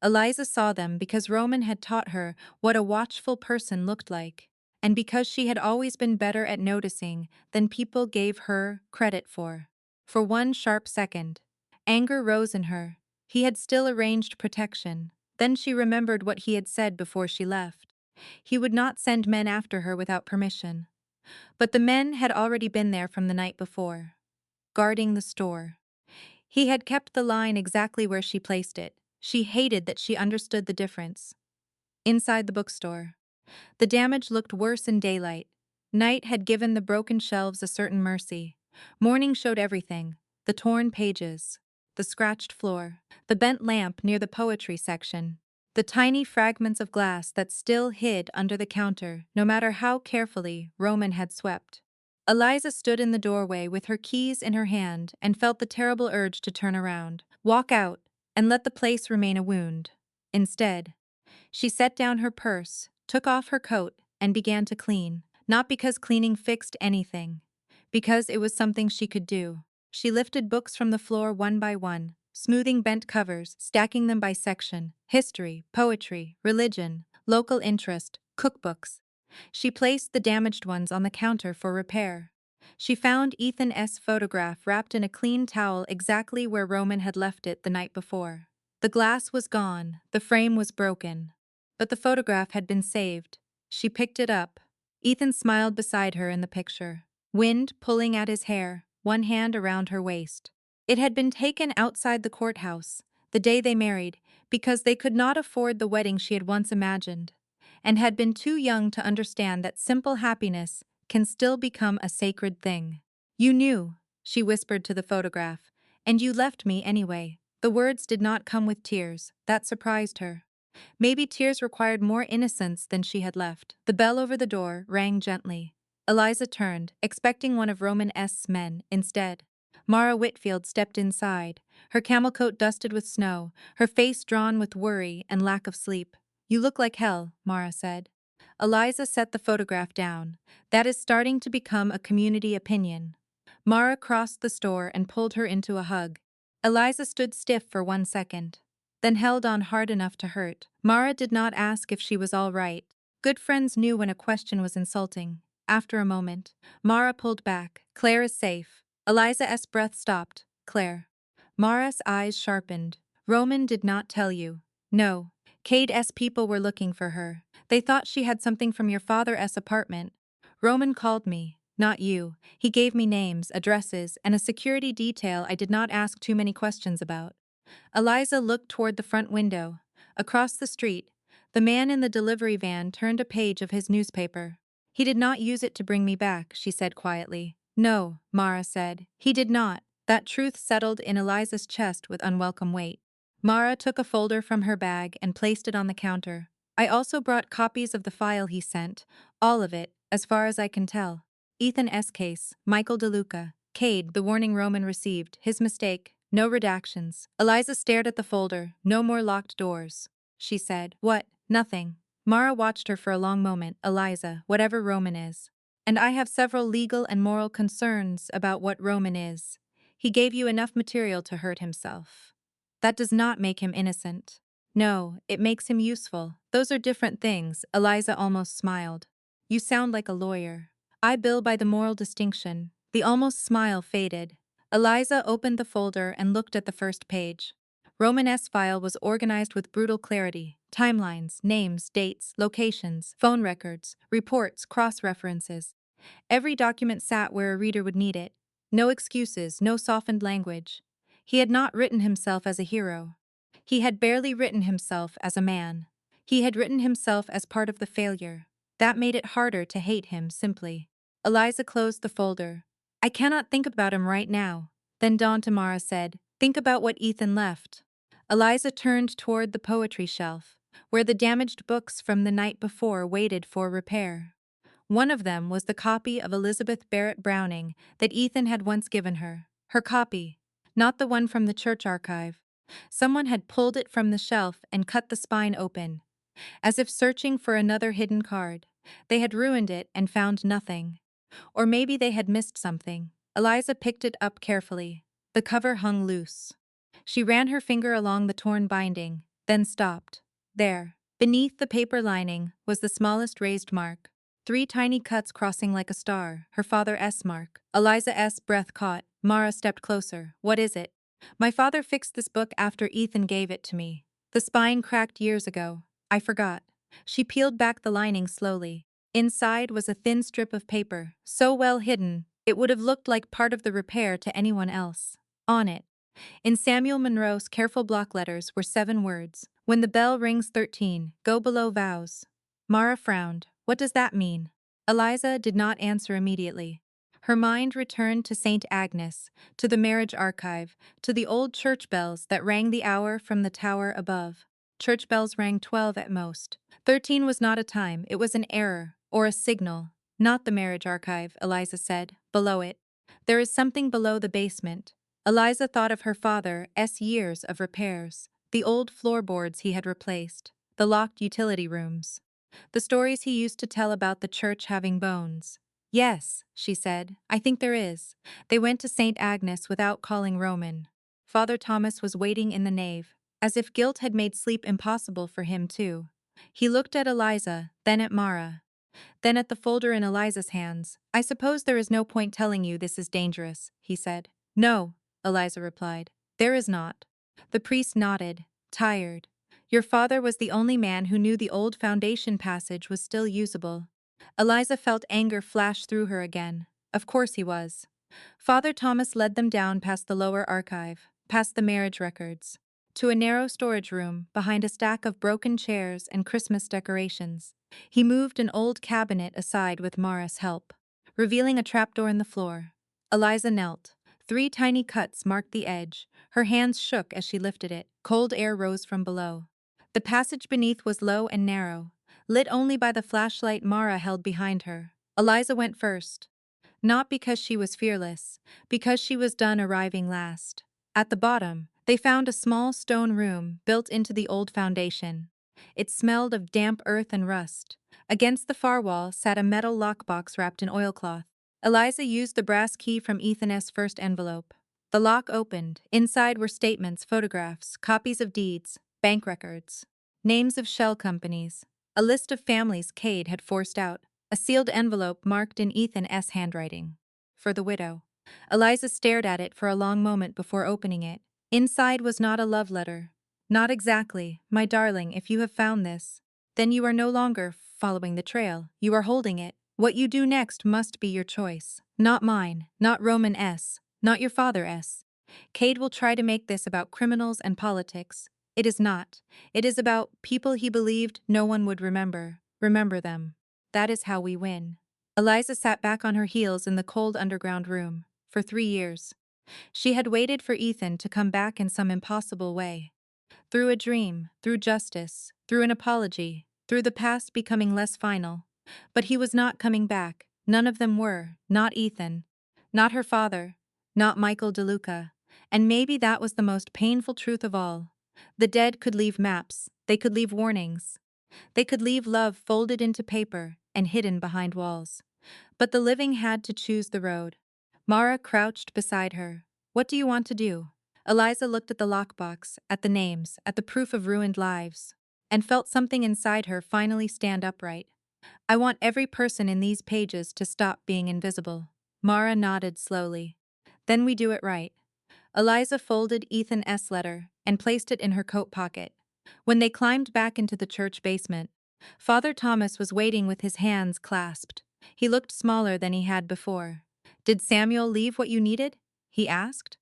Eliza saw them because Roman had taught her what a watchful person looked like, and because she had always been better at noticing than people gave her credit for. For one sharp second, anger rose in her. He had still arranged protection. Then she remembered what he had said before she left. He would not send men after her without permission. But the men had already been there from the night before, guarding the store. He had kept the line exactly where she placed it. She hated that she understood the difference. Inside the bookstore, the damage looked worse in daylight. Night had given the broken shelves a certain mercy. Morning showed everything: the torn pages, the scratched floor, the bent lamp near the poetry section, the tiny fragments of glass that still hid under the counter, no matter how carefully Roman had swept. Eliza stood in the doorway with her keys in her hand and felt the terrible urge to turn around, walk out, and let the place remain a wound. Instead, she set down her purse, took off her coat, and began to clean. Not because cleaning fixed anything, because it was something she could do. She lifted books from the floor one by one, smoothing bent covers, stacking them by section: history, poetry, religion, local interest, cookbooks. She placed the damaged ones on the counter for repair. She found Ethan's photograph wrapped in a clean towel exactly where Roman had left it the night before. The glass was gone, the frame was broken, but the photograph had been saved. She picked it up. Ethan smiled beside her in the picture, wind pulling at his hair, one hand around her waist. It had been taken outside the courthouse, the day they married, because they could not afford the wedding she had once imagined, and had been too young to understand that simple happiness can still become a sacred thing. "You knew," she whispered to the photograph, "and you left me anyway." The words did not come with tears. That surprised her. Maybe tears required more innocence than she had left. The bell over the door rang gently. Eliza turned, expecting one of Roman S.'s men. Instead, Mara Whitfield stepped inside, her camel coat dusted with snow, her face drawn with worry and lack of sleep. "You look like hell," Mara said. Eliza set the photograph down. "That is starting to become a community opinion." Mara crossed the store and pulled her into a hug. Eliza stood stiff for 1 second, then held on hard enough to hurt. Mara did not ask if she was all right. Good friends knew when a question was insulting. After a moment, Mara pulled back. "Claire is safe." Eliza's breath stopped. "Claire." Mara's eyes sharpened. "Roman did not tell you." "No. Cade's people were looking for her. They thought she had something from your father's apartment. Roman called me, not you. He gave me names, addresses, and a security detail I did not ask too many questions about." Eliza looked toward the front window. Across the street, the man in the delivery van turned a page of his newspaper. "He did not use it to bring me back," she said quietly. "No," Mara said. "He did not." That truth settled in Eliza's chest with unwelcome weight. Mara took a folder from her bag and placed it on the counter. "I also brought copies of the file he sent, all of it, as far as I can tell. Ethan S. case, Michael DeLuca, Cade, the warning Roman received, his mistake, no redactions." Eliza stared at the folder. "No more locked doors," she said. "What? Nothing." Mara watched her for a long moment. "Eliza, whatever Roman is. And I have several legal and moral concerns about what Roman is. He gave you enough material to hurt himself. That does not make him innocent. No, it makes him useful. Those are different things." Eliza almost smiled. "You sound like a lawyer." "I bill by the moral distinction." The almost smile faded. Eliza opened the folder and looked at the first page. Roman's file was organized with brutal clarity. Timelines, names, dates, locations, phone records, reports, cross-references. Every document sat where a reader would need it. No excuses, no softened language. He had not written himself as a hero. He had barely written himself as a man. He had written himself as part of the failure. That made it harder to hate him, simply. Eliza closed the folder. "I cannot think about him right now." Then Dawn Tamara said, "Think about what Ethan left." Eliza turned toward the poetry shelf, where the damaged books from the night before waited for repair. One of them was the copy of Elizabeth Barrett Browning that Ethan had once given her. Her copy, not the one from the church archive. Someone had pulled it from the shelf and cut the spine open, as if searching for another hidden card. They had ruined it and found nothing. Or maybe they had missed something. Eliza picked it up carefully. The cover hung loose. She ran her finger along the torn binding, then stopped. There, beneath the paper lining, was the smallest raised mark. 3 tiny cuts crossing like a star, her father's mark. Eliza's breath caught. Mara stepped closer. "What is it?" "My father fixed this book after Ethan gave it to me. The spine cracked years ago. I forgot." She peeled back the lining slowly. Inside was a thin strip of paper, so well hidden, it would have looked like part of the repair to anyone else. On it, in Samuel Monroe's careful block letters, were 7 words. "When the bell rings 13, go below vows." Mara frowned. "What does that mean?" Eliza did not answer immediately. Her mind returned to St. Agnes, to the marriage archive, to the old church bells that rang the hour from the tower above. Church bells rang 12 at most. 13 was not a time, it was an error, or a signal. "Not the marriage archive," Eliza said. "Below it. There is something below the basement." Eliza thought of her father's years of repairs, the old floorboards he had replaced, the locked utility rooms, the stories he used to tell about the church having bones. "Yes," she said, "I think there is." They went to St. Agnes without calling Roman. Father Thomas was waiting in the nave, as if guilt had made sleep impossible for him too. He looked at Eliza, then at Mara, then at the folder in Eliza's hands. "I suppose there is no point telling you this is dangerous," he said. "No," Eliza replied. "There is not." The priest nodded, tired. "Your father was the only man who knew the old foundation passage was still usable." Eliza felt anger flash through her again. Of course he was. Father Thomas led them down past the lower archive, past the marriage records, to a narrow storage room behind a stack of broken chairs and Christmas decorations. He moved an old cabinet aside with Mara's help, revealing a trapdoor in the floor. Eliza knelt. 3 tiny cuts marked the edge. Her hands shook as she lifted it. Cold air rose from below. The passage beneath was low and narrow, lit only by the flashlight Mara held behind her. Eliza went first. Not because she was fearless, because she was done arriving last. At the bottom, they found a small stone room built into the old foundation. It smelled of damp earth and rust. Against the far wall sat a metal lockbox wrapped in oilcloth. Eliza used the brass key from Ethan's first envelope. The lock opened. Inside were statements, photographs, copies of deeds, bank records, names of shell companies, a list of families Cade had forced out, a sealed envelope marked in Ethan's handwriting. For the widow. Eliza stared at it for a long moment before opening it. Inside was not a love letter. Not exactly, my darling, if you have found this, then you are no longer following the trail, you are holding it. What you do next must be your choice. Not mine, not Roman S., not your father S. Cade will try to make this about criminals and politics. It is not. It is about people he believed no one would remember. Remember them. That is how we win. Eliza sat back on her heels in the cold underground room. For 3 years. She had waited for Ethan to come back in some impossible way. Through a dream, through justice, through an apology, through the past becoming less final. But he was not coming back. None of them were. Not Ethan. Not her father. Not Michael DeLuca. And maybe that was the most painful truth of all. The dead could leave maps. They could leave warnings. They could leave love folded into paper and hidden behind walls. But the living had to choose the road. Mara crouched beside her. What do you want to do? Eliza looked at the lockbox, at the names, at the proof of ruined lives, and felt something inside her finally stand upright. I want every person in these pages to stop being invisible. Mara nodded slowly. Then we do it right. Eliza folded Ethan's letter and placed it in her coat pocket. When they climbed back into the church basement, Father Thomas was waiting with his hands clasped. He looked smaller than he had before. Did Samuel leave what you needed? He asked.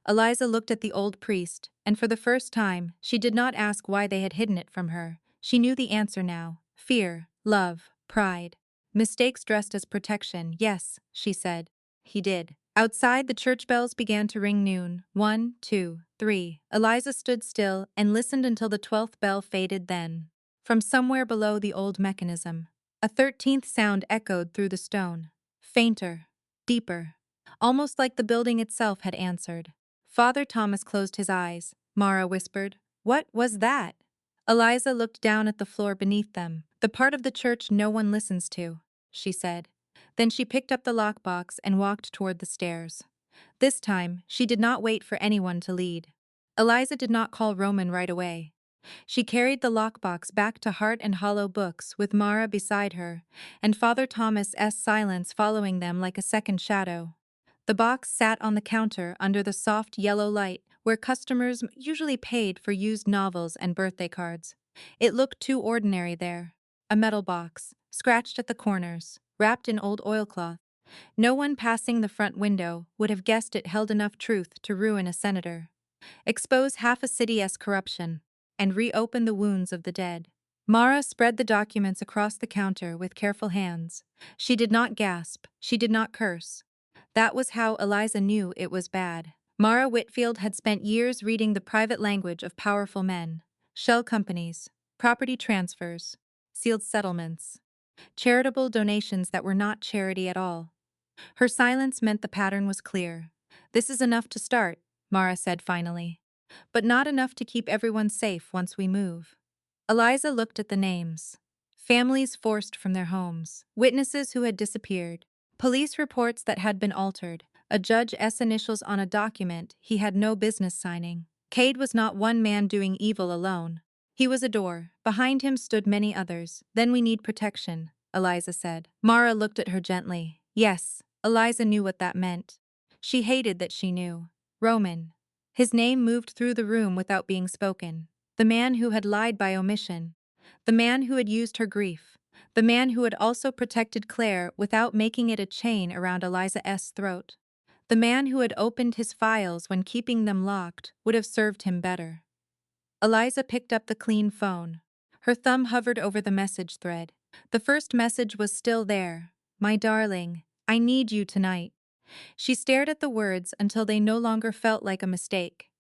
Eliza looked at the old priest, and for the first time, she did not ask why they had hidden it from her. She knew the answer now. Fear, love, pride. Mistakes dressed as protection, yes, she said. He did. Outside, the church bells began to ring noon. 1, 2, 3. Eliza stood still and listened until the 12th bell faded then. From somewhere below the old mechanism, a 13th sound echoed through the stone. Fainter, deeper, almost like the building itself had answered. Father Thomas closed his eyes. Mara whispered, "What was that?" Eliza looked down at the floor beneath them. "The part of the church no one listens to," she said. Then she picked up the lockbox and walked toward the stairs. This time, she did not wait for anyone to lead. Eliza did not call Roman right away. She carried the lockbox back to Heart and Hollow Books with Mara beside her, and Father Thomas's silence following them like a second shadow. The box sat on the counter under the soft yellow light, where customers usually paid for used novels and birthday cards. It looked too ordinary there. A metal box, scratched at the corners, wrapped in old oilcloth. No one passing the front window would have guessed it held enough truth to ruin a senator, expose half a city's corruption, and reopen the wounds of the dead. Mara spread the documents across the counter with careful hands. She did not gasp, she did not curse. That was how Eliza knew it was bad. Mara Whitfield had spent years reading the private language of powerful men, shell companies, property transfers, sealed settlements, charitable donations that were not charity at all. Her silence meant the pattern was clear. "This is enough to start," Mara said finally. "But not enough to keep everyone safe once we move." Eliza looked at the names. Families forced from their homes, witnesses who had disappeared, police reports that had been altered, a judge's initials on a document he had no business signing. Cade was not one man doing evil alone. He was a door. Behind him stood many others. "Then we need protection," Eliza said. Mara looked at her gently. Yes, Eliza knew what that meant. She hated that she knew. Roman. His name moved through the room without being spoken. The man who had lied by omission. The man who had used her grief. The man who had also protected Claire without making it a chain around Eliza's throat. The man who had opened his files when keeping them locked would have served him better. Eliza picked up the clean phone. Her thumb hovered over the message thread. The first message was still there. My darling, I need you tonight. She stared at the words until they no longer felt like a mistake.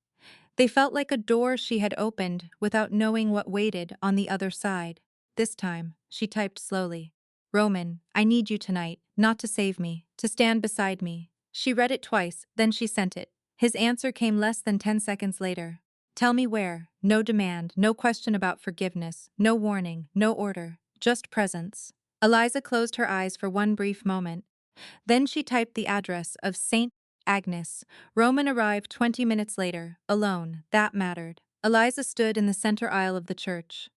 They felt like a door she had opened without knowing what waited on the other side. This time, she typed slowly. Roman, I need you tonight, not to save me, to stand beside me. She read it twice, then she sent it. His answer came less than 10 seconds later. Tell me where. No demand, no question about forgiveness, no warning, no order, just presence. Eliza closed her eyes for one brief moment. Then she typed the address of St. Agnes. Roman arrived 20 minutes later, alone. That mattered. Eliza stood in the center aisle of the church.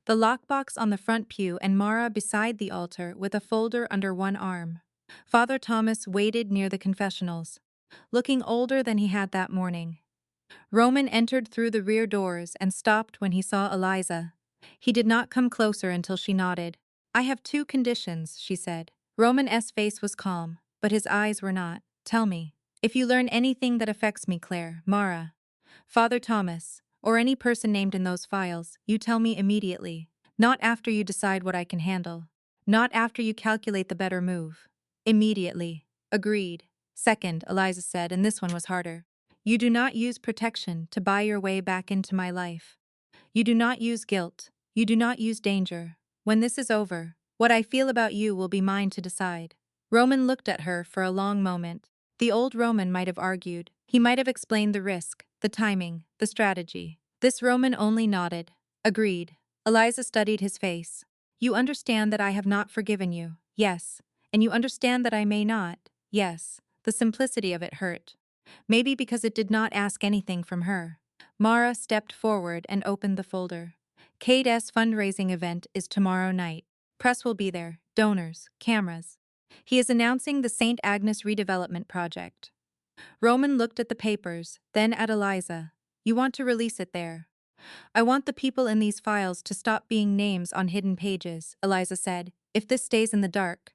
The lockbox on the front pew and Mara beside the altar with a folder under one arm. Father Thomas waited near the confessionals, looking older than he had that morning. Roman entered through the rear doors and stopped when he saw Eliza. He did not come closer until she nodded. I have two conditions, she said. Roman's face was calm, but his eyes were not. Tell me. If you learn anything that affects me, Claire, Mara, Father Thomas, or any person named in those files, you tell me immediately. Not after you decide what I can handle. Not after you calculate the better move. Immediately. Agreed. Second, Eliza said, and this one was harder. You do not use protection to buy your way back into my life. You do not use guilt. You do not use danger. When this is over, what I feel about you will be mine to decide. Roman looked at her for a long moment. The old Roman might have argued. He might have explained the risk, the timing, the strategy. This Roman only nodded. Agreed. Eliza studied his face. You understand that I have not forgiven you. Yes. And you understand that I may not. Yes. The simplicity of it hurt. Maybe because it did not ask anything from her. Mara stepped forward and opened the folder. Kate's fundraising event is tomorrow night. Press will be there, donors, cameras. He is announcing the St. Agnes redevelopment project. Roman looked at the papers, then at Eliza. You want to release it there. I want the people in these files to stop being names on hidden pages, Eliza said. If this stays in the dark,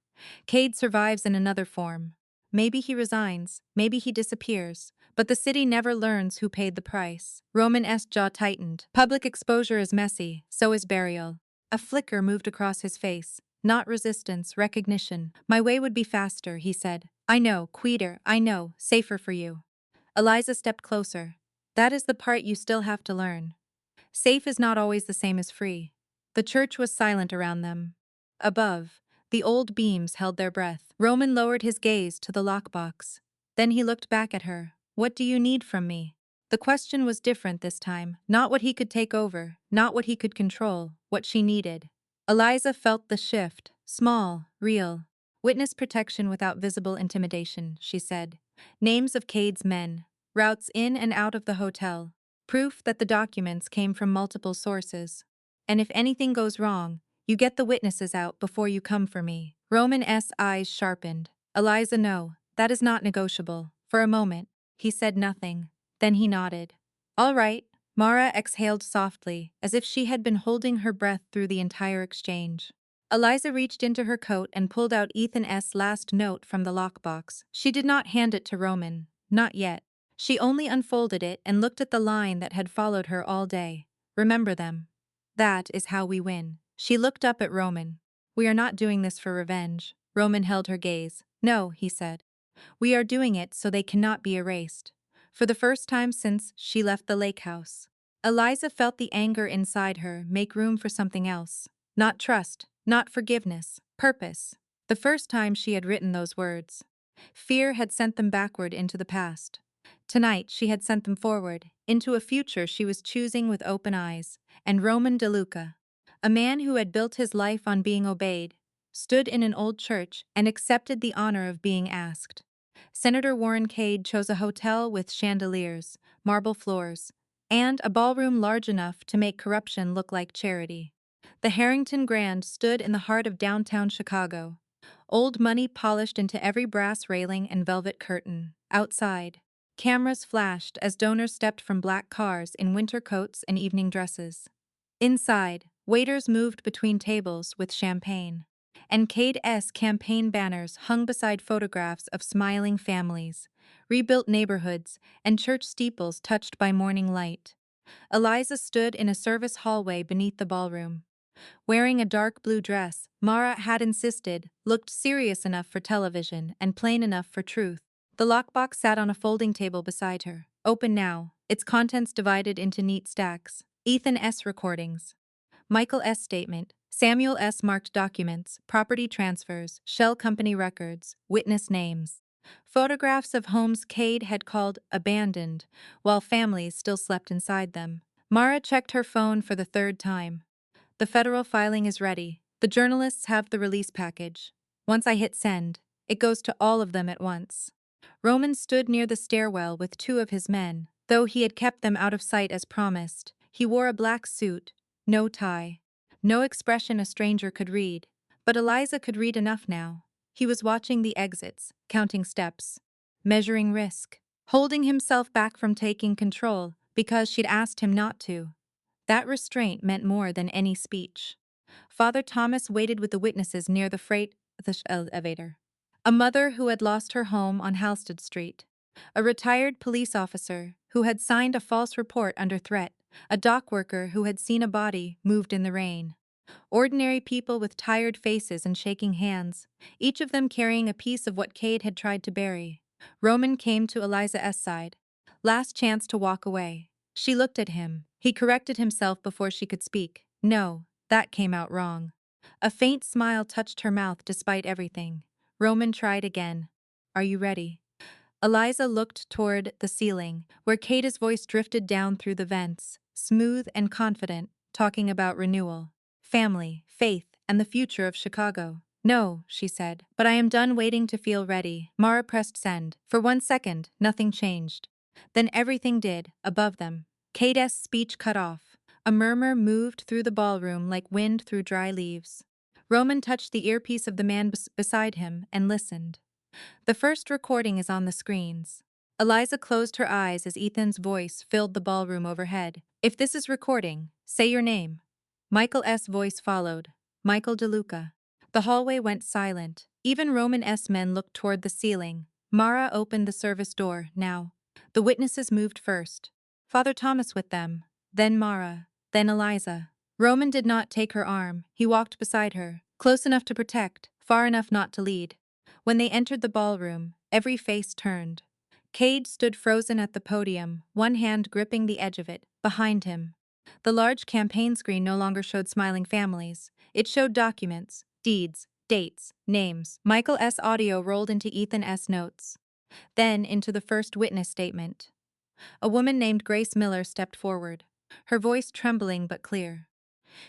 Cade survives in another form. Maybe he resigns, maybe he disappears, but the city never learns who paid the price. Roman's jaw tightened. Public exposure is messy, so is burial. A flicker moved across his face. Not resistance, recognition. My way would be faster, he said. I know, quieter, I know, safer for you. Eliza stepped closer. That is the part you still have to learn. Safe is not always the same as free. The church was silent around them. Above, the old beams held their breath. Roman lowered his gaze to the lockbox. Then he looked back at her. What do you need from me? The question was different this time. Not what he could take over, not what he could control, what she needed. Eliza felt the shift. Small, real. Witness protection without visible intimidation, she said. Names of Cade's men. Routes in and out of the hotel. Proof that the documents came from multiple sources. And if anything goes wrong, you get the witnesses out before you come for me. Roman's eyes sharpened. Eliza, no, that is not negotiable. For a moment, he said nothing. Then he nodded. All right. Mara exhaled softly, as if she had been holding her breath through the entire exchange. Eliza reached into her coat and pulled out Ethan's last note from the lockbox. She did not hand it to Roman. Not yet. She only unfolded it and looked at the line that had followed her all day. Remember them. That is how we win. She looked up at Roman. We are not doing this for revenge. Roman held her gaze. No, he said. We are doing it so they cannot be erased. For the first time since she left the lake house. Eliza felt the anger inside her make room for something else. Not trust, not forgiveness, purpose. The first time she had written those words. Fear had sent them backward into the past. Tonight she had sent them forward, into a future she was choosing with open eyes, and Roman DeLuca, a man who had built his life on being obeyed, stood in an old church and accepted the honor of being asked. Senator Warren Cade chose a hotel with chandeliers, marble floors, and a ballroom large enough to make corruption look like charity. The Harrington Grand stood in the heart of downtown Chicago, old money polished into every brass railing and velvet curtain. Outside, cameras flashed as donors stepped from black cars in winter coats and evening dresses. Inside, Waiters moved between tables with champagne, and Cade's campaign banners hung beside photographs of smiling families, rebuilt neighborhoods, and church steeples touched by morning light. Eliza stood in a service hallway beneath the ballroom. Wearing a dark blue dress, Mara had insisted, looked serious enough for television and plain enough for truth. The lockbox sat on a folding table beside her, open now, its contents divided into neat stacks. Ethan S. recordings. Michael S. statement. Samuel S. marked documents, property transfers, shell company records, witness names. Photographs of homes Cade had called abandoned, while families still slept inside them. Mara checked her phone for the third time. The federal filing is ready. The journalists have the release package. Once I hit send, it goes to all of them at once. Roman stood near the stairwell with two of his men, though he had kept them out of sight as promised. He wore a black suit, no tie, no expression a stranger could read, but Eliza could read enough now. He was watching the exits, counting steps, measuring risk, holding himself back from taking control because she'd asked him not to. That restraint meant more than any speech. Father Thomas waited with the witnesses near the freight elevator. A mother who had lost her home on Halsted Street. A retired police officer who had signed a false report under threat. A dock worker who had seen a body moved in the rain. Ordinary people with tired faces and shaking hands, each of them carrying a piece of what Cade had tried to bury. Roman came to Eliza's side. Last chance to walk away. She looked at him. He corrected himself before she could speak. No, that came out wrong. A faint smile touched her mouth despite everything. Roman tried again. Are you ready? Eliza looked toward the ceiling, where Cade's voice drifted down through the vents, smooth and confident, talking about renewal, family, faith, and the future of Chicago. No, she said, but I am done waiting to feel ready. Mara pressed send. For 1 second, nothing changed. Then everything did, above them. Cade's speech cut off. A murmur moved through the ballroom like wind through dry leaves. Roman touched the earpiece of the man beside him and listened. The first recording is on the screens. Eliza closed her eyes as Ethan's voice filled the ballroom overhead. If this is recording, say your name. Michael S. voice followed. Michael DeLuca. The hallway went silent. Even Roman S. men looked toward the ceiling. Mara opened the service door, now. The witnesses moved first. Father Thomas with them. Then Mara. Then Eliza. Roman did not take her arm. He walked beside her, close enough to protect, far enough not to lead. When they entered the ballroom, every face turned. Cade stood frozen at the podium, one hand gripping the edge of it, behind him. The large campaign screen no longer showed smiling families. It showed documents, deeds, dates, names. Michael S. audio rolled into Ethan S. notes. Then into the first witness statement. A woman named Grace Miller stepped forward, her voice trembling but clear.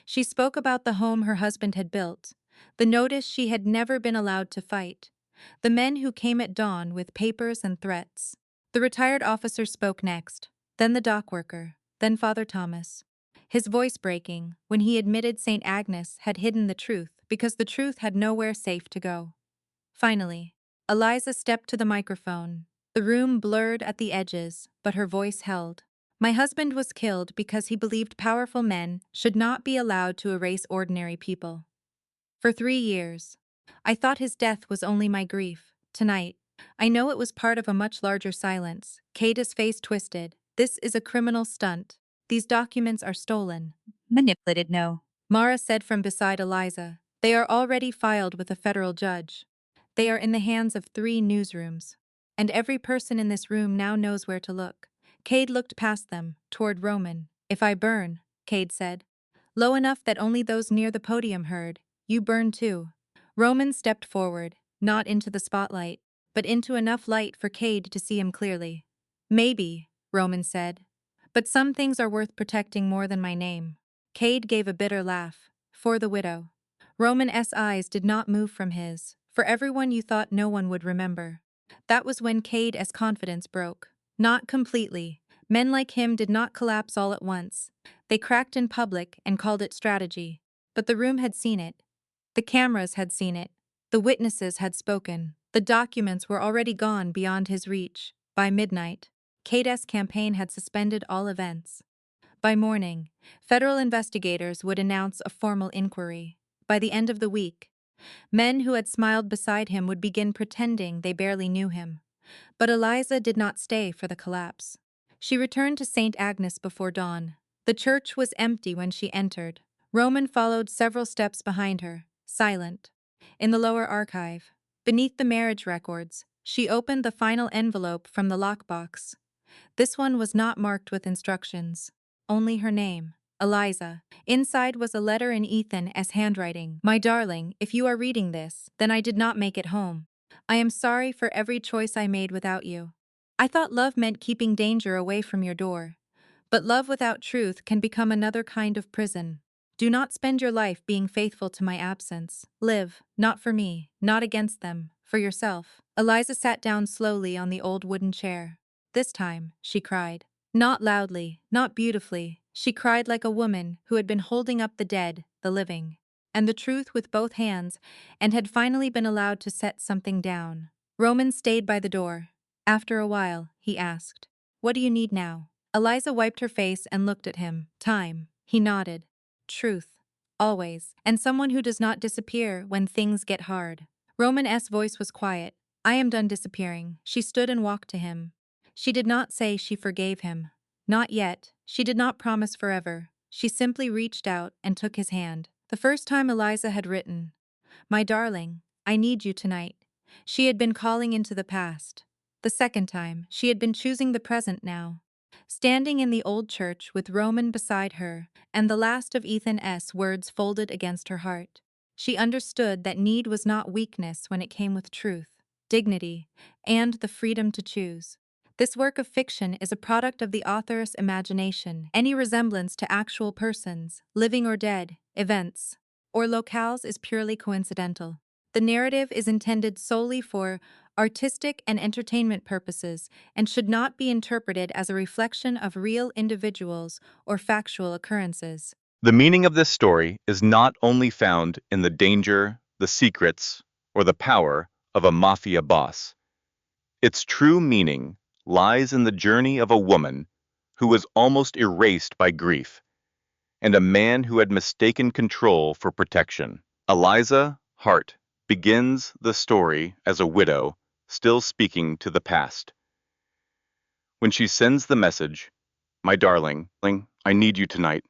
She spoke about the home her husband had built, the notice she had never been allowed to fight, the men who came at dawn with papers and threats. The retired officer spoke next, then the dock worker, then Father Thomas. His voice breaking when he admitted St. Agnes had hidden the truth because the truth had nowhere safe to go. Finally, Eliza stepped to the microphone. The room blurred at the edges, but her voice held. My husband was killed because he believed powerful men should not be allowed to erase ordinary people. For 3 years. I thought his death was only my grief. Tonight, I know it was part of a much larger silence. Cade's face twisted. This is a criminal stunt. These documents are stolen. Manipulated, no. Mara said from beside Eliza. They are already filed with a federal judge. They are in the hands of 3 newsrooms. And every person in this room now knows where to look. Cade looked past them, toward Roman. If I burn, Cade said. Low enough that only those near the podium heard. You burn too. Roman stepped forward, not into the spotlight, but into enough light for Cade to see him clearly. Maybe, Roman said. But some things are worth protecting more than my name. Cade gave a bitter laugh. For the widow. Roman's eyes did not move from his. For everyone you thought no one would remember. That was when Cade's confidence broke. Not completely. Men like him did not collapse all at once. They cracked in public and called it strategy. But the room had seen it. The cameras had seen it. The witnesses had spoken. The documents were already gone beyond his reach. By midnight, Cade's campaign had suspended all events. By morning, federal investigators would announce a formal inquiry. By the end of the week, men who had smiled beside him would begin pretending they barely knew him. But Eliza did not stay for the collapse. She returned to St. Agnes before dawn. The church was empty when she entered. Roman followed several steps behind her, silent. In the lower archive, beneath the marriage records, she opened the final envelope from the lockbox. This one was not marked with instructions, only her name, Eliza. Inside was a letter in Ethan's handwriting. My darling, if you are reading this, then I did not make it home. I am sorry for every choice I made without you. I thought love meant keeping danger away from your door. But love without truth can become another kind of prison. Do not spend your life being faithful to my absence. Live, not for me, not against them, for yourself. Eliza sat down slowly on the old wooden chair. This time, she cried. Not loudly, not beautifully. She cried like a woman who had been holding up the dead, the living, and the truth with both hands, and had finally been allowed to set something down. Roman stayed by the door. After a while, he asked, "What do you need now?" Eliza wiped her face and looked at him. Time. He nodded. Truth. Always. And someone who does not disappear when things get hard. Roman's voice was quiet. I am done disappearing. She stood and walked to him. She did not say she forgave him. Not yet. She did not promise forever. She simply reached out and took his hand. The first time Eliza had written, "My darling, I need you tonight," she had been calling into the past. The second time, she had been choosing the present now. Standing in the old church with Roman beside her, and the last of Ethan's words folded against her heart, she understood that need was not weakness when it came with truth, dignity, and the freedom to choose. This work of fiction is a product of the author's imagination. Any resemblance to actual persons, living or dead, events, or locales is purely coincidental. The narrative is intended solely for artistic and entertainment purposes and should not be interpreted as a reflection of real individuals or factual occurrences. The meaning of this story is not only found in the danger, the secrets, or the power of a mafia boss. Its true meaning lies in the journey of a woman who was almost erased by grief, and a man who had mistaken control for protection. Eliza Hart begins the story as a widow, still speaking to the past. When she sends the message, "My darling, I need you tonight,"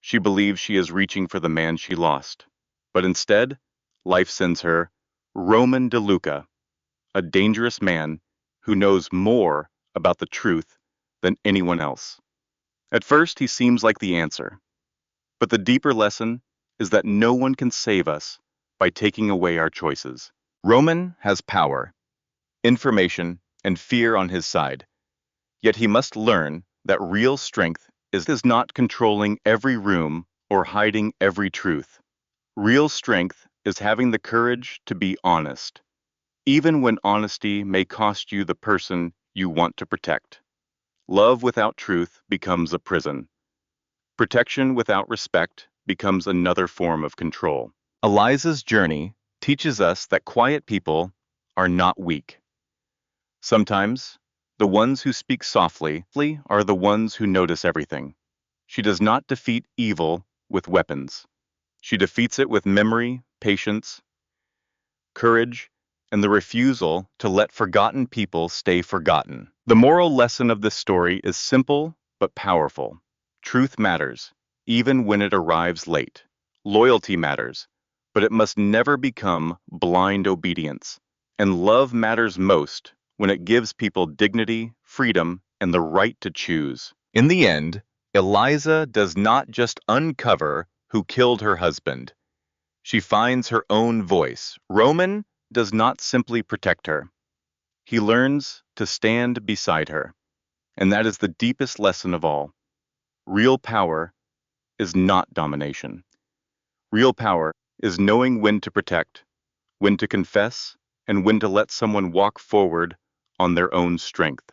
she believes she is reaching for the man she lost. But instead, life sends her Roman DeLuca, a dangerous man who knows more about the truth than anyone else. At first, he seems like the answer, but the deeper lesson is that no one can save us by taking away our choices. Roman has power, information, and fear on his side, yet he must learn that real strength is not controlling every room or hiding every truth. Real strength is having the courage to be honest, even when honesty may cost you the person you want to protect. Love without truth becomes a prison. Protection without respect becomes another form of control. Eliza's journey teaches us that quiet people are not weak. Sometimes, the ones who speak softly are the ones who notice everything. She does not defeat evil with weapons. She defeats it with memory, patience, courage, and the refusal to let forgotten people stay forgotten. The moral lesson of this story is simple but powerful. Truth matters, even when it arrives late. Loyalty matters, but it must never become blind obedience. And love matters most when it gives people dignity, freedom, and the right to choose. In the end, Eliza does not just uncover who killed her husband. She finds her own voice. Roman does not simply protect her. He learns to stand beside her. And that is the deepest lesson of all. Real power is not domination. Real power is knowing when to protect, when to confess, and when to let someone walk forward on their own strength.